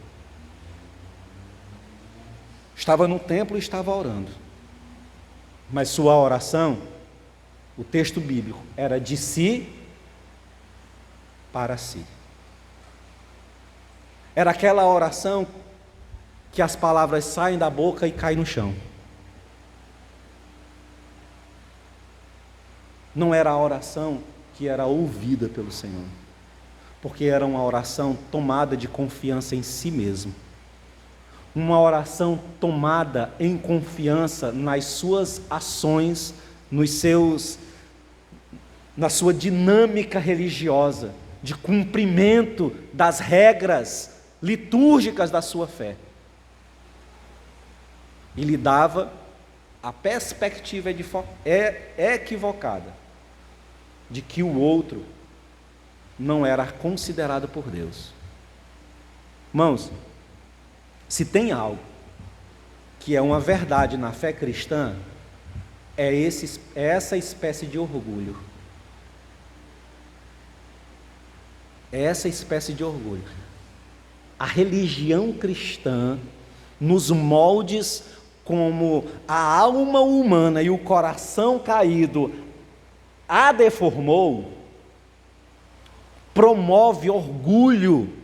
Estava no templo e estava orando, mas sua oração, o texto bíblico, era de si para si. Era aquela oração que as palavras saem da boca e caem no chão. Não era a oração que era ouvida pelo Senhor, porque era uma oração tomada de confiança em si mesmo, uma oração tomada em confiança nas suas ações, na sua dinâmica religiosa, de cumprimento das regras litúrgicas da sua fé. E lidava A perspectiva é equivocada de que o outro não era considerado por Deus. Irmãos, se tem algo que é uma verdade na fé cristã, é essa espécie de orgulho. É essa espécie de orgulho. A religião cristã, nos moldes como a alma humana e o coração caído a deformou, promove orgulho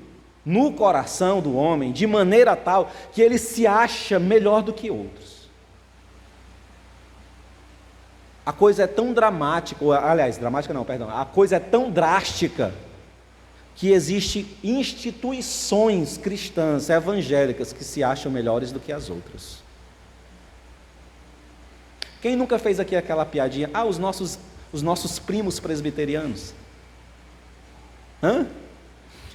no coração do homem, de maneira tal que ele se acha melhor do que outros. A coisa é tão dramática, a coisa é tão drástica, que existem instituições cristãs, evangélicas, que se acham melhores do que as outras. Quem nunca fez aqui aquela piadinha? Os nossos primos presbiterianos.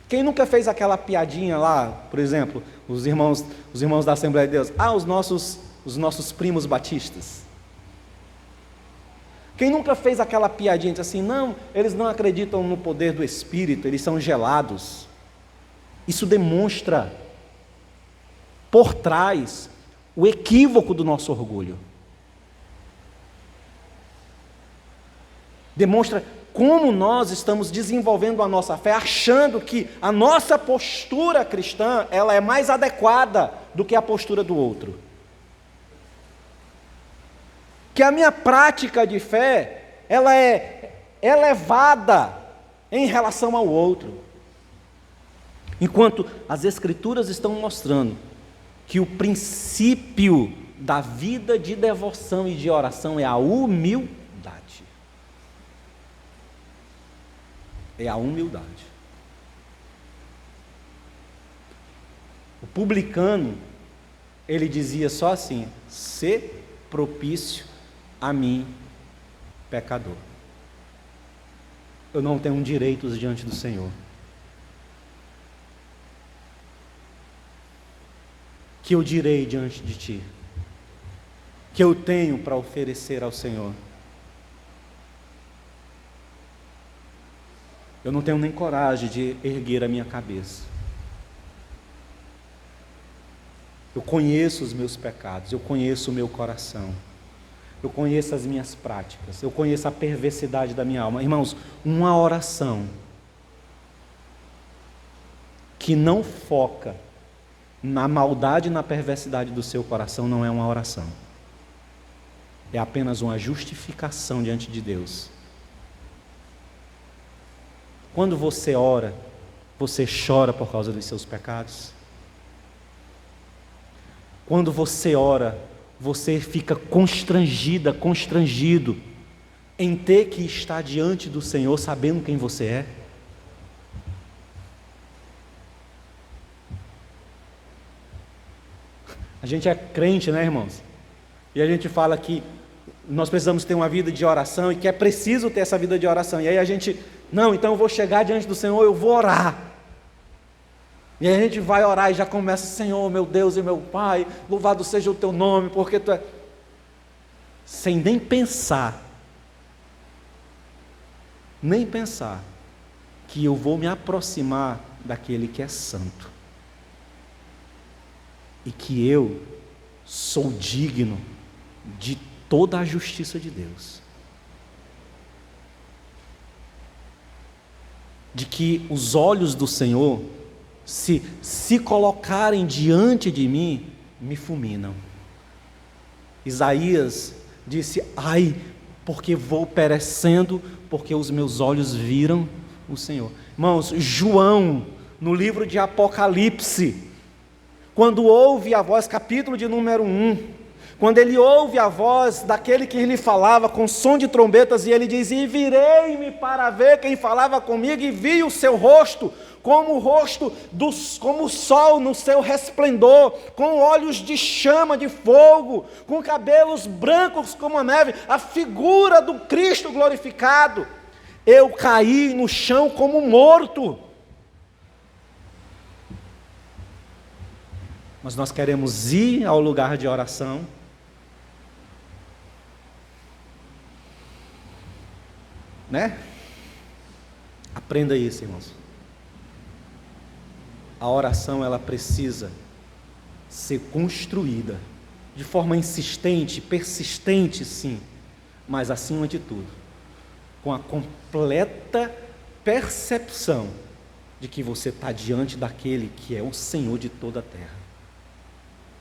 Quem nunca fez aquela piadinha lá, por exemplo, os irmãos da Assembleia de Deus? Os nossos primos batistas. Quem nunca fez aquela piadinha assim, não, eles não acreditam no poder do Espírito, eles são gelados. Isso demonstra por trás o equívoco do nosso orgulho. Demonstra como nós estamos desenvolvendo a nossa fé, achando que a nossa postura cristã, ela é mais adequada do que a postura do outro. Que a minha prática de fé, ela é elevada em relação ao outro. Enquanto as Escrituras estão mostrando que o princípio da vida de devoção e de oração é a humildade. É a humildade. O publicano, ele dizia só assim: ser propício a mim, pecador. Eu não tenho direitos diante do Senhor. Que eu direi diante de ti? Que eu tenho para oferecer ao Senhor? Eu não tenho nem coragem de erguer a minha cabeça. Eu conheço os meus pecados, eu conheço o meu coração. Eu conheço as minhas práticas, eu conheço a perversidade da minha alma. Irmãos, uma oração que não foca na maldade e na perversidade do seu coração não é uma oração. É apenas uma justificação diante de Deus. Quando você ora, você chora por causa dos seus pecados? Quando você ora, você fica constrangido em ter que estar diante do Senhor sabendo quem você é? A gente é crente, né, irmãos? E a gente fala que nós precisamos ter uma vida de oração e que é preciso ter essa vida de oração. E aí a gente, não, então eu vou chegar diante do Senhor, eu vou orar. E aí a gente vai orar e já começa: Senhor, meu Deus e meu Pai, louvado seja o teu nome, porque tu é... Sem nem pensar que eu vou me aproximar daquele que é santo. E que eu sou digno de toda a justiça de Deus. De que os olhos do Senhor, se colocarem diante de mim, me fulminam. Isaías disse: ai, porque vou perecendo, porque os meus olhos viram o Senhor. Irmãos, João, no livro de Apocalipse, quando ouve a voz, capítulo de número 1, quando ele ouve a voz daquele que lhe falava com som de trombetas, e ele diz: e virei-me para ver quem falava comigo, e vi o seu rosto, como o sol no seu resplendor, com olhos de chama de fogo, com cabelos brancos como a neve, a figura do Cristo glorificado. Eu caí no chão como morto. Mas nós queremos ir ao lugar de oração né? Aprenda isso, irmãos. A oração, ela precisa ser construída de forma insistente, persistente, sim, mas acima de tudo, com a completa percepção de que você está diante daquele que é o Senhor de toda a terra,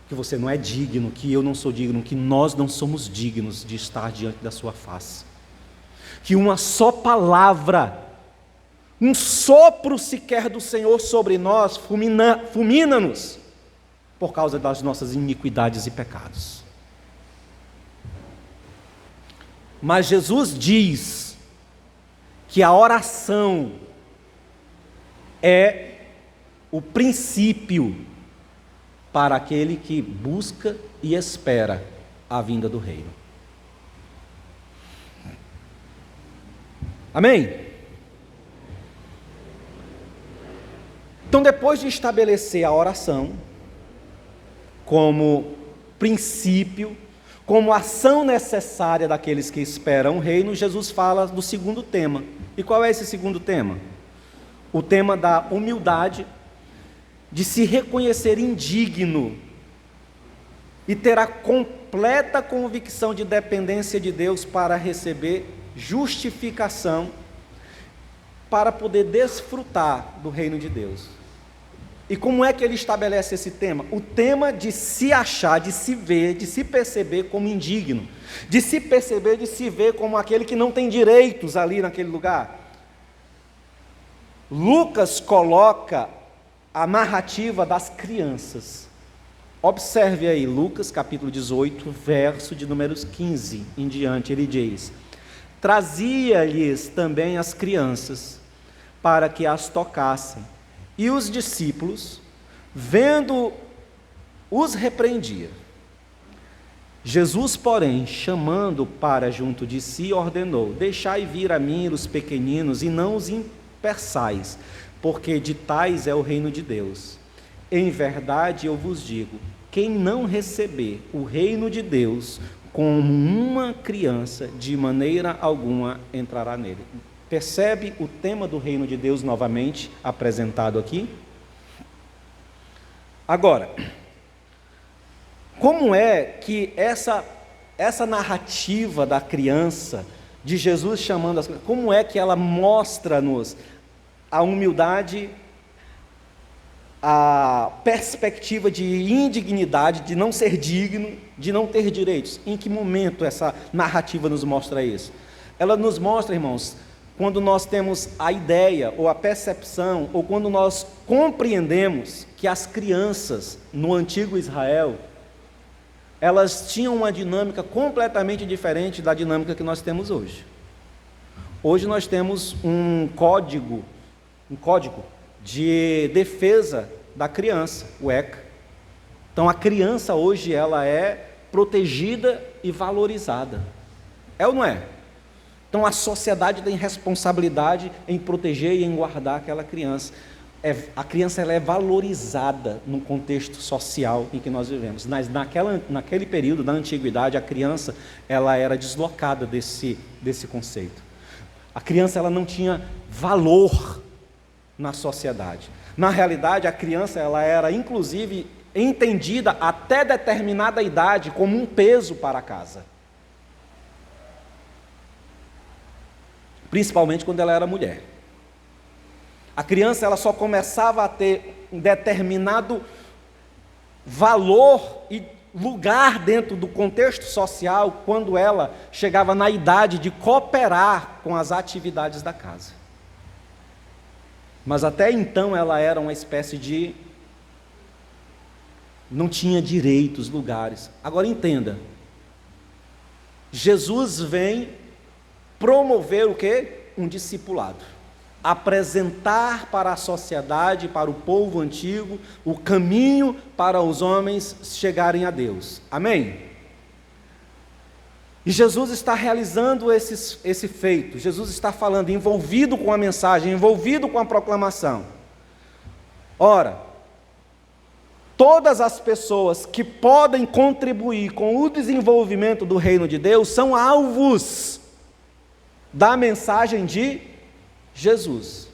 que você não é digno, que eu não sou digno, que nós não somos dignos de estar diante da sua face, que uma só palavra, um sopro sequer do Senhor sobre nós fulmina-nos por causa das nossas iniquidades e pecados. Mas Jesus diz que a oração é o princípio para aquele que busca e espera a vinda do reino. Amém? Então, depois de estabelecer a oração como princípio, como ação necessária daqueles que esperam o reino, Jesus fala do segundo tema. E qual é esse segundo tema? O tema da humildade, de se reconhecer indigno e ter a completa convicção de dependência de Deus para receber justificação, para poder desfrutar do reino de Deus. E como é que ele estabelece esse tema? O tema de se achar, de se ver, de se perceber como indigno, de se perceber, de se ver como aquele que não tem direitos ali naquele lugar. Lucas coloca a narrativa das crianças. Observe aí, Lucas capítulo 18, verso de números 15 em diante, ele diz: trazia-lhes também as crianças, para que as tocassem, e os discípulos, vendo, os repreendia. Jesus, porém, chamando para junto de si, ordenou: deixai vir a mim os pequeninos, e não os impeçais, porque de tais é o reino de Deus. Em verdade eu vos digo, quem não receber o reino de Deus como uma criança, de maneira alguma entrará nele. Percebe o tema do reino de Deus novamente apresentado aqui? Agora, como é que essa narrativa da criança, de Jesus chamando as crianças, como é que ela mostra-nos a humildade, a perspectiva de indignidade, de não ser digno, de não ter direitos? Em que momento essa narrativa nos mostra isso? Ela nos mostra, irmãos, quando nós temos a ideia, ou a percepção, ou quando nós compreendemos que as crianças no antigo Israel, elas tinham uma dinâmica completamente diferente da dinâmica que nós temos hoje. Hoje nós temos um código de defesa da criança, o ECA. Então a criança hoje ela é protegida e valorizada. É ou não é? Então a sociedade tem responsabilidade em proteger e em guardar aquela criança. A criança ela é valorizada no contexto social em que nós vivemos. Mas naquele período da antiguidade, a criança ela era deslocada desse conceito. A criança ela não tinha valor na sociedade. Na realidade, a criança ela era inclusive entendida até determinada idade como um peso para a casa. Principalmente quando ela era mulher. A criança ela só começava a ter um determinado valor e lugar dentro do contexto social quando ela chegava na idade de cooperar com as atividades da casa. Mas até então ela era uma espécie de... não tinha direitos, lugares. Agora entenda, Jesus vem promover o quê? Um discipulado. Apresentar para a sociedade, para o povo antigo, o caminho para os homens chegarem a Deus. Amém? E Jesus está realizando esse feito. Jesus está falando, envolvido com a mensagem, envolvido com a proclamação. Ora, todas as pessoas que podem contribuir com o desenvolvimento do reino de Deus são alvos da mensagem de Jesus.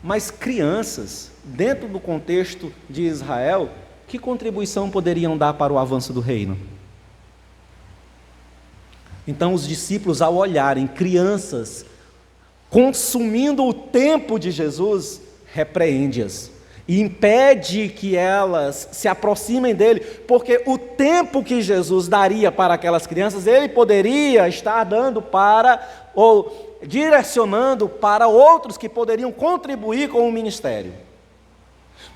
Mas crianças, dentro do contexto de Israel, que contribuição poderiam dar para o avanço do reino? Então os discípulos, ao olharem crianças consumindo o tempo de Jesus, repreende-as e impede que elas se aproximem dele, porque o tempo que Jesus daria para aquelas crianças, ele poderia estar dando para, ou direcionando para outros que poderiam contribuir com o ministério.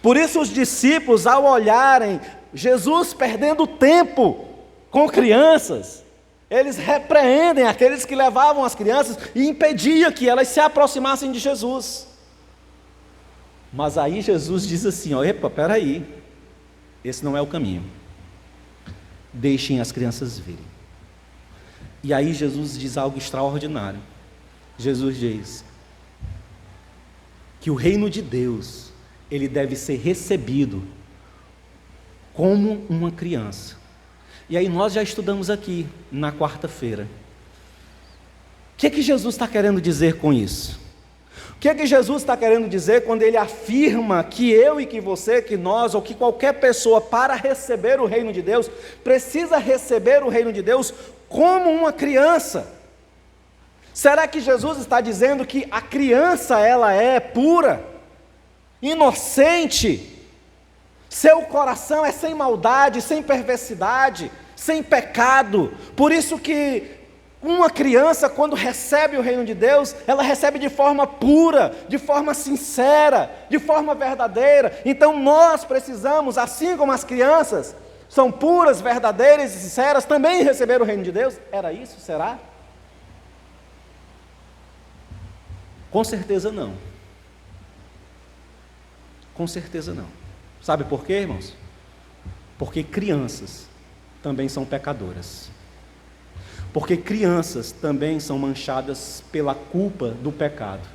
Por isso os discípulos, ao olharem Jesus perdendo tempo com crianças, eles repreendem aqueles que levavam as crianças e impediam que elas se aproximassem de Jesus. Mas aí Jesus diz assim, epa, peraí, esse não é o caminho. Deixem as crianças virem. E aí Jesus diz algo extraordinário. Jesus diz que o reino de Deus, ele deve ser recebido como uma criança. E aí nós já estudamos aqui, na quarta-feira. O que é que Jesus está querendo dizer com isso? O que é que Jesus está querendo dizer quando ele afirma que eu e que você, que nós, ou que qualquer pessoa, para receber o reino de Deus, precisa receber o reino de Deus como uma criança? Será que Jesus está dizendo que a criança, ela é pura, inocente, seu coração é sem maldade, sem perversidade, sem pecado, por isso que uma criança, quando recebe o reino de Deus, ela recebe de forma pura, de forma sincera, de forma verdadeira? Então nós precisamos, assim como as crianças são puras, verdadeiras e sinceras, também receber o reino de Deus? Era isso? Será? Com certeza não. Com certeza não. Sabe por quê, irmãos? Porque crianças também são pecadoras. Porque crianças também são manchadas pela culpa do pecado.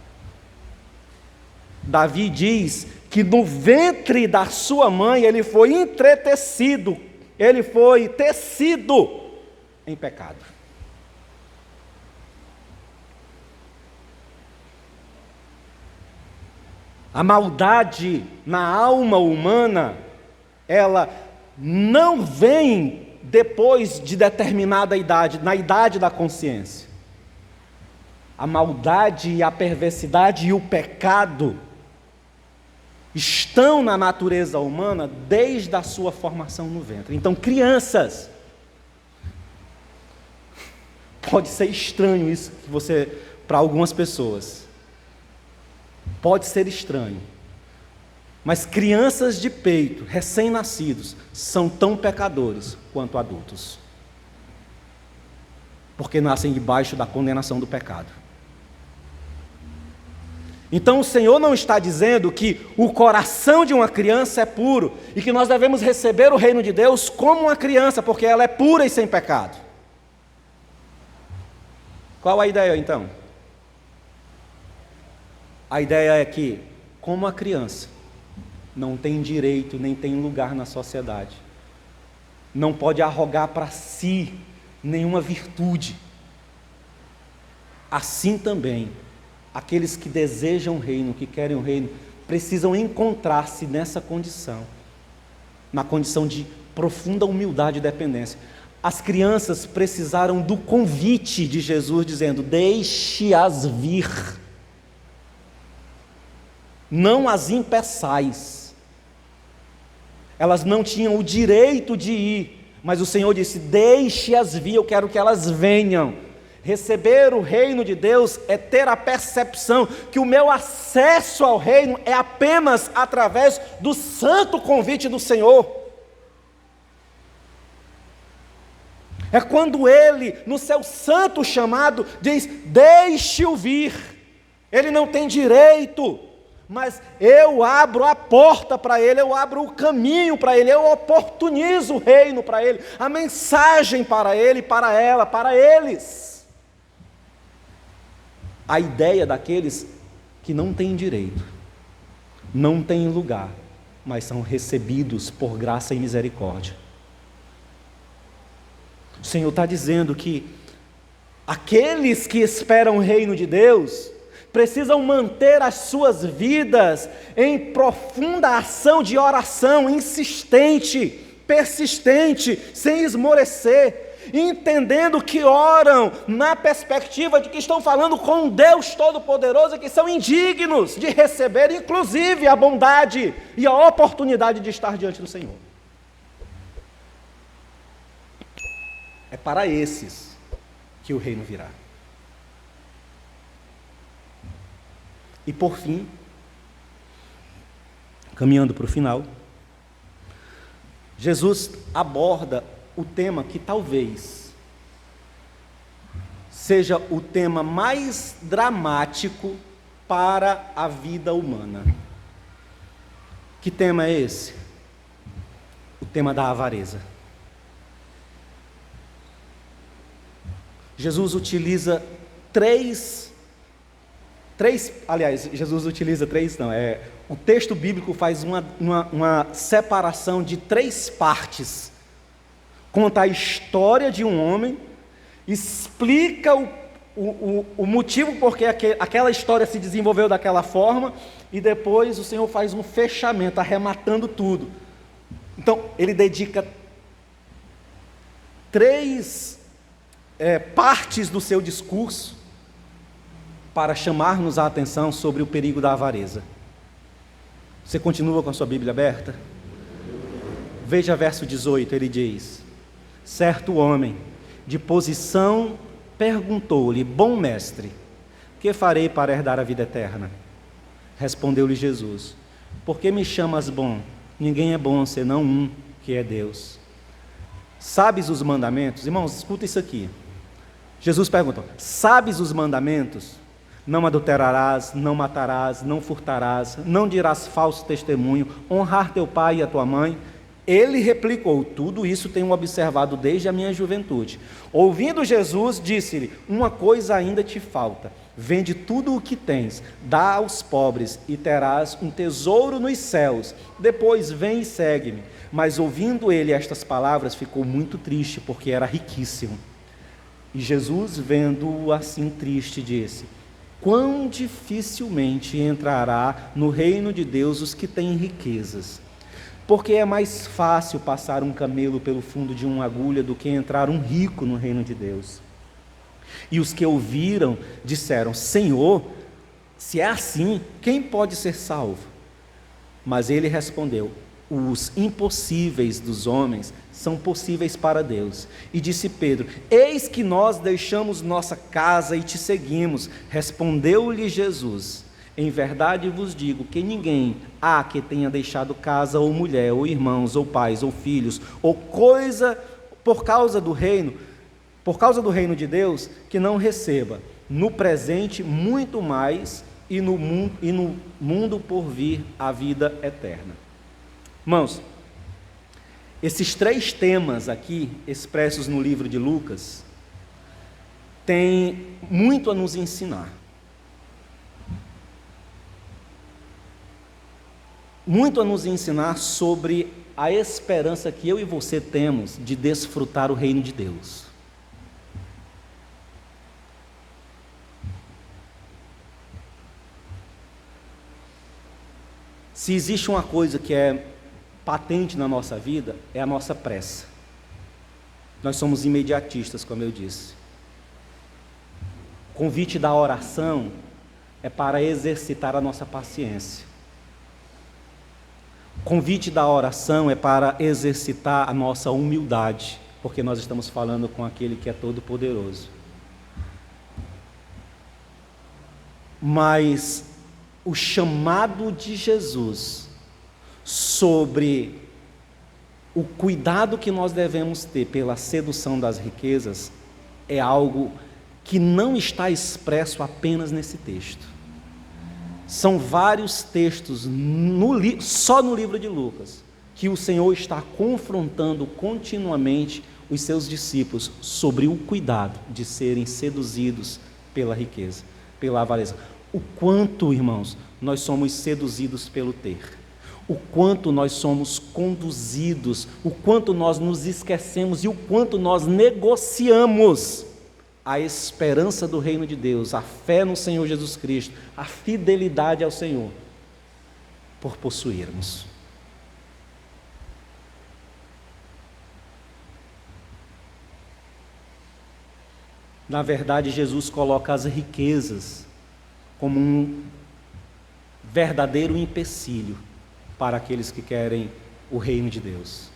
Davi diz que no ventre da sua mãe ele foi entretecido, ele foi tecido em pecado. A maldade na alma humana, ela não vem depois de determinada idade, na idade da consciência. A maldade e a perversidade e o pecado estão na natureza humana desde a sua formação no ventre. Então, crianças, pode ser estranho isso que você, para algumas pessoas, pode ser estranho, mas crianças de peito, recém-nascidos, são tão pecadores quanto adultos, porque nascem debaixo da condenação do pecado. Então o Senhor não está dizendo que o coração de uma criança é puro, e que nós devemos receber o reino de Deus como uma criança, porque ela é pura e sem pecado. Qual a ideia então? A ideia é que, como a criança, não tem direito, nem tem lugar na sociedade, não pode arrogar para si nenhuma virtude, assim também, aqueles que desejam o reino, que querem o reino, precisam encontrar-se nessa condição, na condição de profunda humildade e dependência. As crianças precisaram do convite de Jesus, dizendo: deixe-as vir, não as impeçais. Elas não tinham o direito de ir, mas o Senhor disse: deixe-as vir, eu quero que elas venham. Receber o reino de Deus é ter a percepção que o meu acesso ao reino é apenas através do santo convite do Senhor. É quando Ele, no seu santo chamado, diz: deixe-o vir. Ele não tem direito, mas eu abro a porta para ele, eu abro o caminho para ele, eu oportunizo o reino para ele, a mensagem para ele, para ela, para eles. A ideia daqueles que não têm direito, não têm lugar, mas são recebidos por graça e misericórdia. O Senhor está dizendo que Aqueles que esperam o reino de Deus precisam manter as suas vidas em profunda ação de oração, insistente, persistente, sem esmorecer, entendendo que oram na perspectiva de que estão falando com um Deus Todo-Poderoso e que são indignos de receber, inclusive, a bondade e a oportunidade de estar diante do Senhor. É para esses que o reino virá. E por fim, caminhando para o final, Jesus aborda o tema que talvez seja o tema mais dramático para a vida humana. Que tema é esse? O tema da avareza. Jesus utiliza o texto bíblico faz uma separação de 3 partes. Conta a história de um homem, explica o motivo por que aquela história se desenvolveu daquela forma, e depois o Senhor faz um fechamento, arrematando tudo. Então, ele dedica 3 partes do seu discurso para chamar-nos a atenção sobre o perigo da avareza. Você continua com a sua Bíblia aberta? Veja verso 18, ele diz: certo homem, de posição, perguntou-lhe: bom mestre, que farei para herdar a vida eterna? Respondeu-lhe Jesus: por que me chamas bom? Ninguém é bom senão um, que é Deus. Sabes os mandamentos? Irmãos, escuta isso aqui. Jesus perguntou: sabes os mandamentos? Não adulterarás, não matarás, não furtarás, não dirás falso testemunho, honrar teu pai e a tua mãe. Ele replicou: tudo isso tenho observado desde a minha juventude. Ouvindo Jesus, disse-lhe: uma coisa ainda te falta. Vende tudo o que tens, dá aos pobres e terás um tesouro nos céus. Depois vem e segue-me. Mas ouvindo ele estas palavras, ficou muito triste, porque era riquíssimo. E Jesus, vendo-o assim triste, disse: quão dificilmente entrará no reino de Deus os que têm riquezas. Porque é mais fácil passar um camelo pelo fundo de uma agulha do que entrar um rico no reino de Deus. E os que ouviram disseram: Senhor, se é assim, quem pode ser salvo? Mas ele respondeu: os impossíveis dos homens são possíveis para Deus. E disse Pedro: eis que nós deixamos nossa casa e te seguimos. Respondeu-lhe Jesus: em verdade vos digo que ninguém há que tenha deixado casa, ou mulher, ou irmãos, ou pais, ou filhos, ou coisa por causa do reino de Deus, que não receba no presente muito mais, e no mundo por vir a vida eterna. Irmãos, esses 3 temas aqui, expressos no livro de Lucas, têm muito a nos ensinar. Muito a nos ensinar sobre a esperança que eu e você temos de desfrutar o reino de Deus. Se existe uma coisa que é patente na nossa vida, é a nossa pressa. Nós somos imediatistas, como eu disse. O convite da oração é para exercitar a nossa paciência. O convite da oração é para exercitar a nossa humildade, porque nós estamos falando com aquele que é todo-poderoso. Mas o chamado de Jesus sobre o cuidado que nós devemos ter pela sedução das riquezas é algo que não está expresso apenas nesse texto. São vários textos só no livro de Lucas que o Senhor está confrontando continuamente os seus discípulos sobre o cuidado de serem seduzidos pela riqueza, pela avareza. O quanto, irmãos, nós somos seduzidos pelo ter, o quanto nós somos conduzidos, o quanto nós nos esquecemos e o quanto nós negociamos a esperança do reino de Deus, a fé no Senhor Jesus Cristo, a fidelidade ao Senhor, por possuirmos. Na verdade, Jesus coloca as riquezas como um verdadeiro empecilho para aqueles que querem o reino de Deus.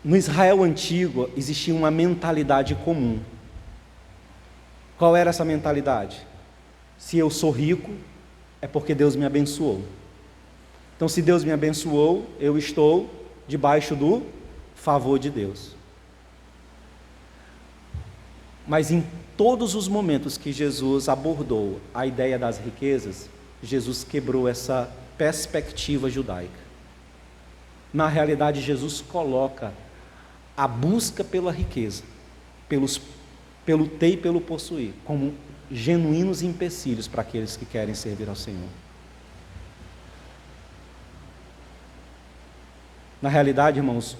No Israel antigo existia uma mentalidade comum. Qual era essa mentalidade? Se eu sou rico, é porque Deus me abençoou. Então, se Deus me abençoou, eu estou debaixo do favor de Deus. Mas em todos os momentos que Jesus abordou a ideia das riquezas, Jesus quebrou essa perspectiva judaica. Na realidade, Jesus coloca a busca pela riqueza, pelo ter e pelo possuir, como genuínos empecilhos para aqueles que querem servir ao Senhor. Na realidade, irmãos,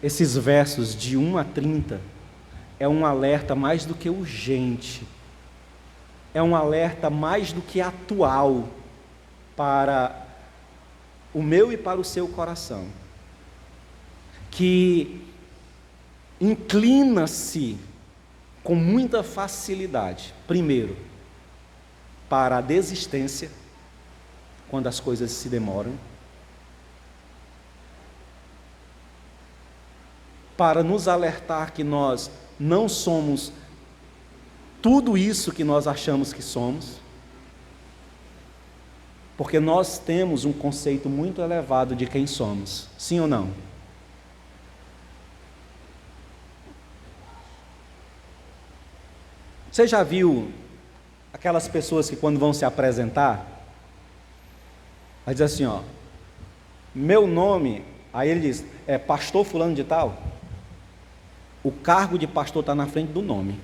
esses versos de 1 a 30 é um alerta mais do que urgente, é um alerta mais do que atual para o meu e para o seu coração, que inclina-se com muita facilidade, primeiro, para a desistência, quando as coisas se demoram, para nos alertar que nós não somos tudo isso que nós achamos que somos, porque nós temos um conceito muito elevado de quem somos, sim ou não? Você já viu aquelas pessoas que quando vão se apresentar, vai dizer assim, ó, meu nome, aí ele diz, é pastor fulano de tal? O cargo de pastor está na frente do nome.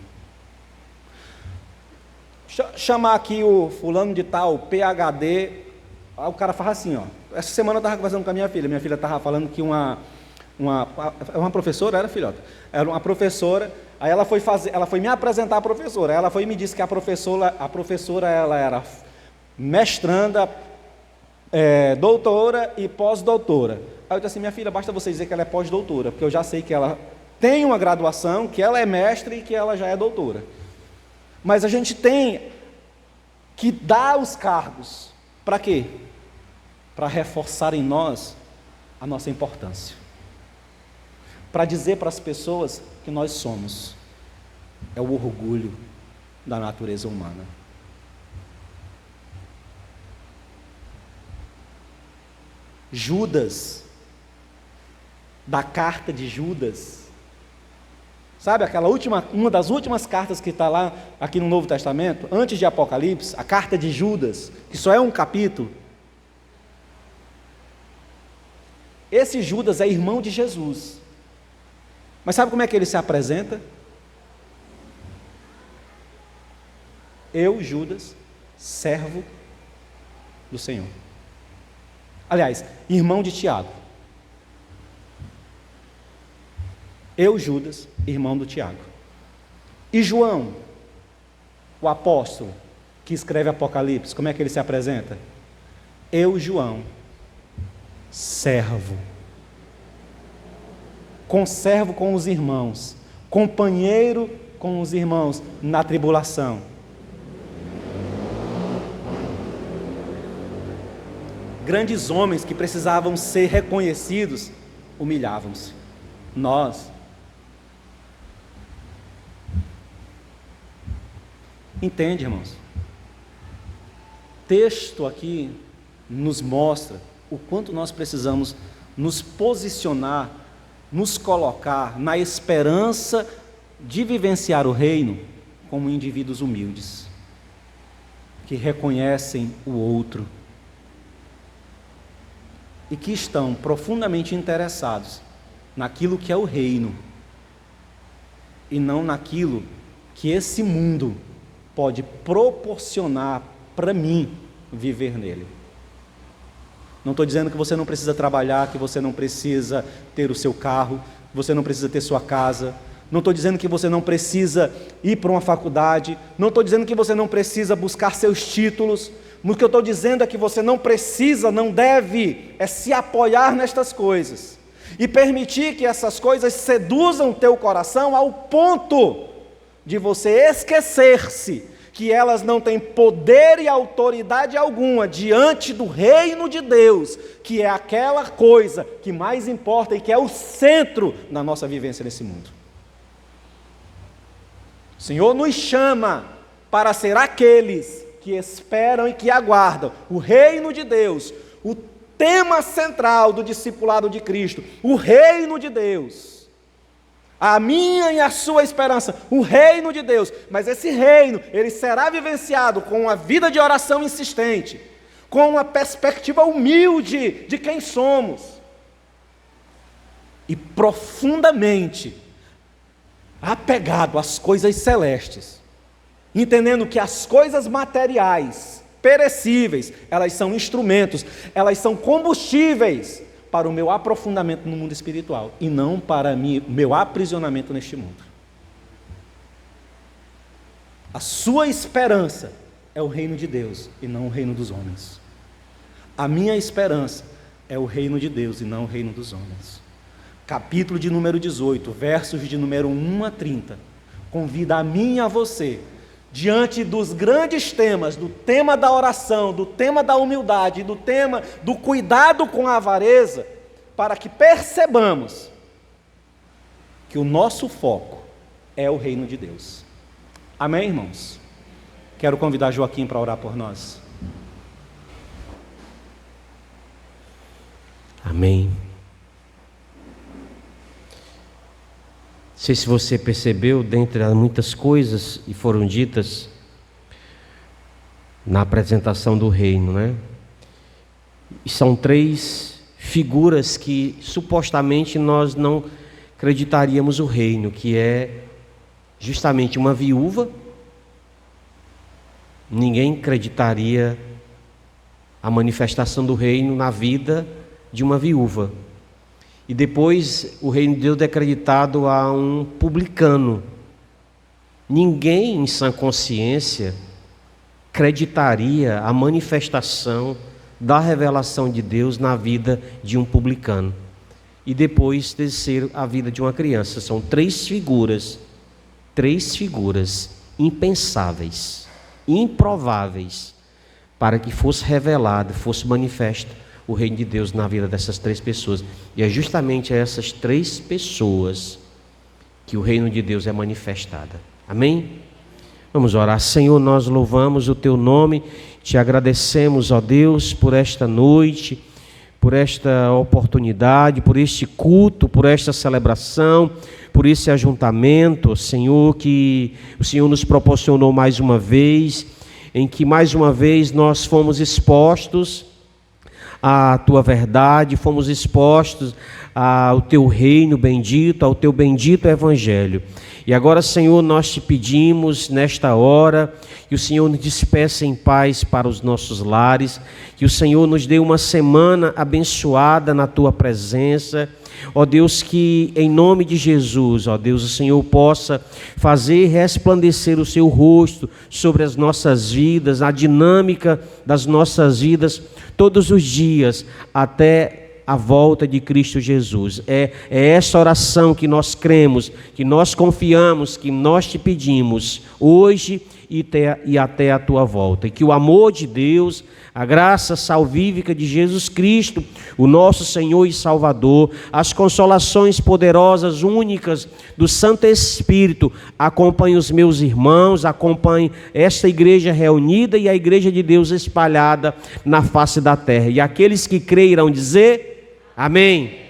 Chamar aqui o fulano de tal, PhD, aí o cara fala assim, ó, essa semana eu estava conversando com a minha filha estava falando que uma professora, era filhota, era uma professora, aí ela foi me apresentar a professora, ela foi e me disse que a professora ela era mestranda, doutora e pós-doutora. Aí eu disse assim, minha filha, basta você dizer que ela é pós-doutora, porque eu já sei que ela tem uma graduação, que ela é mestre e que ela já é doutora. Mas a gente tem que dar os cargos, para quê? Para reforçar em nós a nossa importância. Para dizer para as pessoas que nós somos. É o orgulho da natureza humana. Judas, da carta de Judas, sabe uma das últimas cartas que está lá, aqui no Novo Testamento, antes de Apocalipse, a carta de Judas, que só é um capítulo. Esse Judas é irmão de Jesus. Mas sabe como é que ele se apresenta? Eu, Judas, servo do Senhor. Aliás, irmão de Tiago. Eu, Judas, irmão do Tiago. E João, o apóstolo, que escreve Apocalipse, como é que ele se apresenta? Eu, João, servo. Conservo com os irmãos, companheiro com os irmãos na tribulação. Grandes homens que precisavam ser reconhecidos, humilhavam-se. Nós, entende, irmãos? O texto aqui nos mostra o quanto nós precisamos nos posicionar, nos colocar na esperança de vivenciar o reino como indivíduos humildes, que reconhecem o outro e que estão profundamente interessados naquilo que é o reino e não naquilo que esse mundo pode proporcionar para mim viver nele. Não estou dizendo que você não precisa trabalhar, que você não precisa ter o seu carro. você não precisa ter sua casa, não estou dizendo que você não precisa ir para uma faculdade, não estou dizendo que você não precisa buscar seus títulos, o que eu estou dizendo é que você não precisa, não deve, se apoiar nestas coisas, e permitir que essas coisas seduzam o teu coração ao ponto de você esquecer-se que elas não têm poder e autoridade alguma diante do reino de Deus, que é aquela coisa que mais importa e que é o centro da nossa vivência nesse mundo. O Senhor nos chama para ser aqueles que esperam e que aguardam o reino de Deus, o tema central do discipulado de Cristo, o reino de Deus, a minha e a sua esperança, o reino de Deus. Mas esse reino, ele será vivenciado com uma vida de oração insistente, com uma perspectiva humilde de quem somos, e profundamente apegado às coisas celestes, entendendo que as coisas materiais, perecíveis, elas são instrumentos, elas são combustíveis para o meu aprofundamento no mundo espiritual, e não para meu aprisionamento neste mundo. A sua esperança é o reino de Deus e não o reino dos homens. A minha esperança é o reino de Deus e não o reino dos homens. Capítulo de número 18, versos de número 1 a 30, convida a mim e a você, diante dos grandes temas, do tema da oração, do tema da humildade, do tema do cuidado com a avareza, para que percebamos que o nosso foco é o reino de Deus. Amém, irmãos? Quero convidar Joaquim para orar por nós. Amém. Não sei se você percebeu, dentre as muitas coisas que foram ditas na apresentação do reino, né? E são três figuras que supostamente nós não acreditaríamos o reino, que é justamente uma viúva. Ninguém acreditaria a manifestação do reino na vida de uma viúva. E depois o reino de Deus é acreditado a um publicano. Ninguém em sã consciência acreditaria a manifestação da revelação de Deus na vida de um publicano. E depois descer a vida de uma criança. São três figuras impensáveis, improváveis, para que fosse revelado, fosse manifesto o reino de Deus na vida dessas três pessoas. E é justamente a essas três pessoas que o reino de Deus é manifestado. Amém? Vamos orar. Senhor, nós louvamos o Teu nome, Te agradecemos, ó Deus, por esta noite, por esta oportunidade, por este culto, por esta celebração, por esse ajuntamento, Senhor, que o Senhor nos proporcionou mais uma vez, em que mais uma vez nós fomos expostos à Tua verdade, fomos expostos ao Teu reino bendito, ao Teu bendito Evangelho. E agora, Senhor, nós Te pedimos nesta hora que o Senhor nos despeça em paz para os nossos lares, que o Senhor nos dê uma semana abençoada na Tua presença. Ó Deus, que em nome de Jesus, ó Deus, o Senhor possa fazer resplandecer o Seu rosto sobre as nossas vidas, a dinâmica das nossas vidas, todos os dias, até a volta de Cristo Jesus. É essa oração que nós cremos, que nós confiamos, que nós Te pedimos, hoje e até a Tua volta. E que o amor de Deus, a graça salvífica de Jesus Cristo, o nosso Senhor e Salvador, as consolações poderosas, únicas do Santo Espírito, acompanhe os meus irmãos, acompanhe esta igreja reunida e a igreja de Deus espalhada na face da terra. E aqueles que creirão dizer: amém.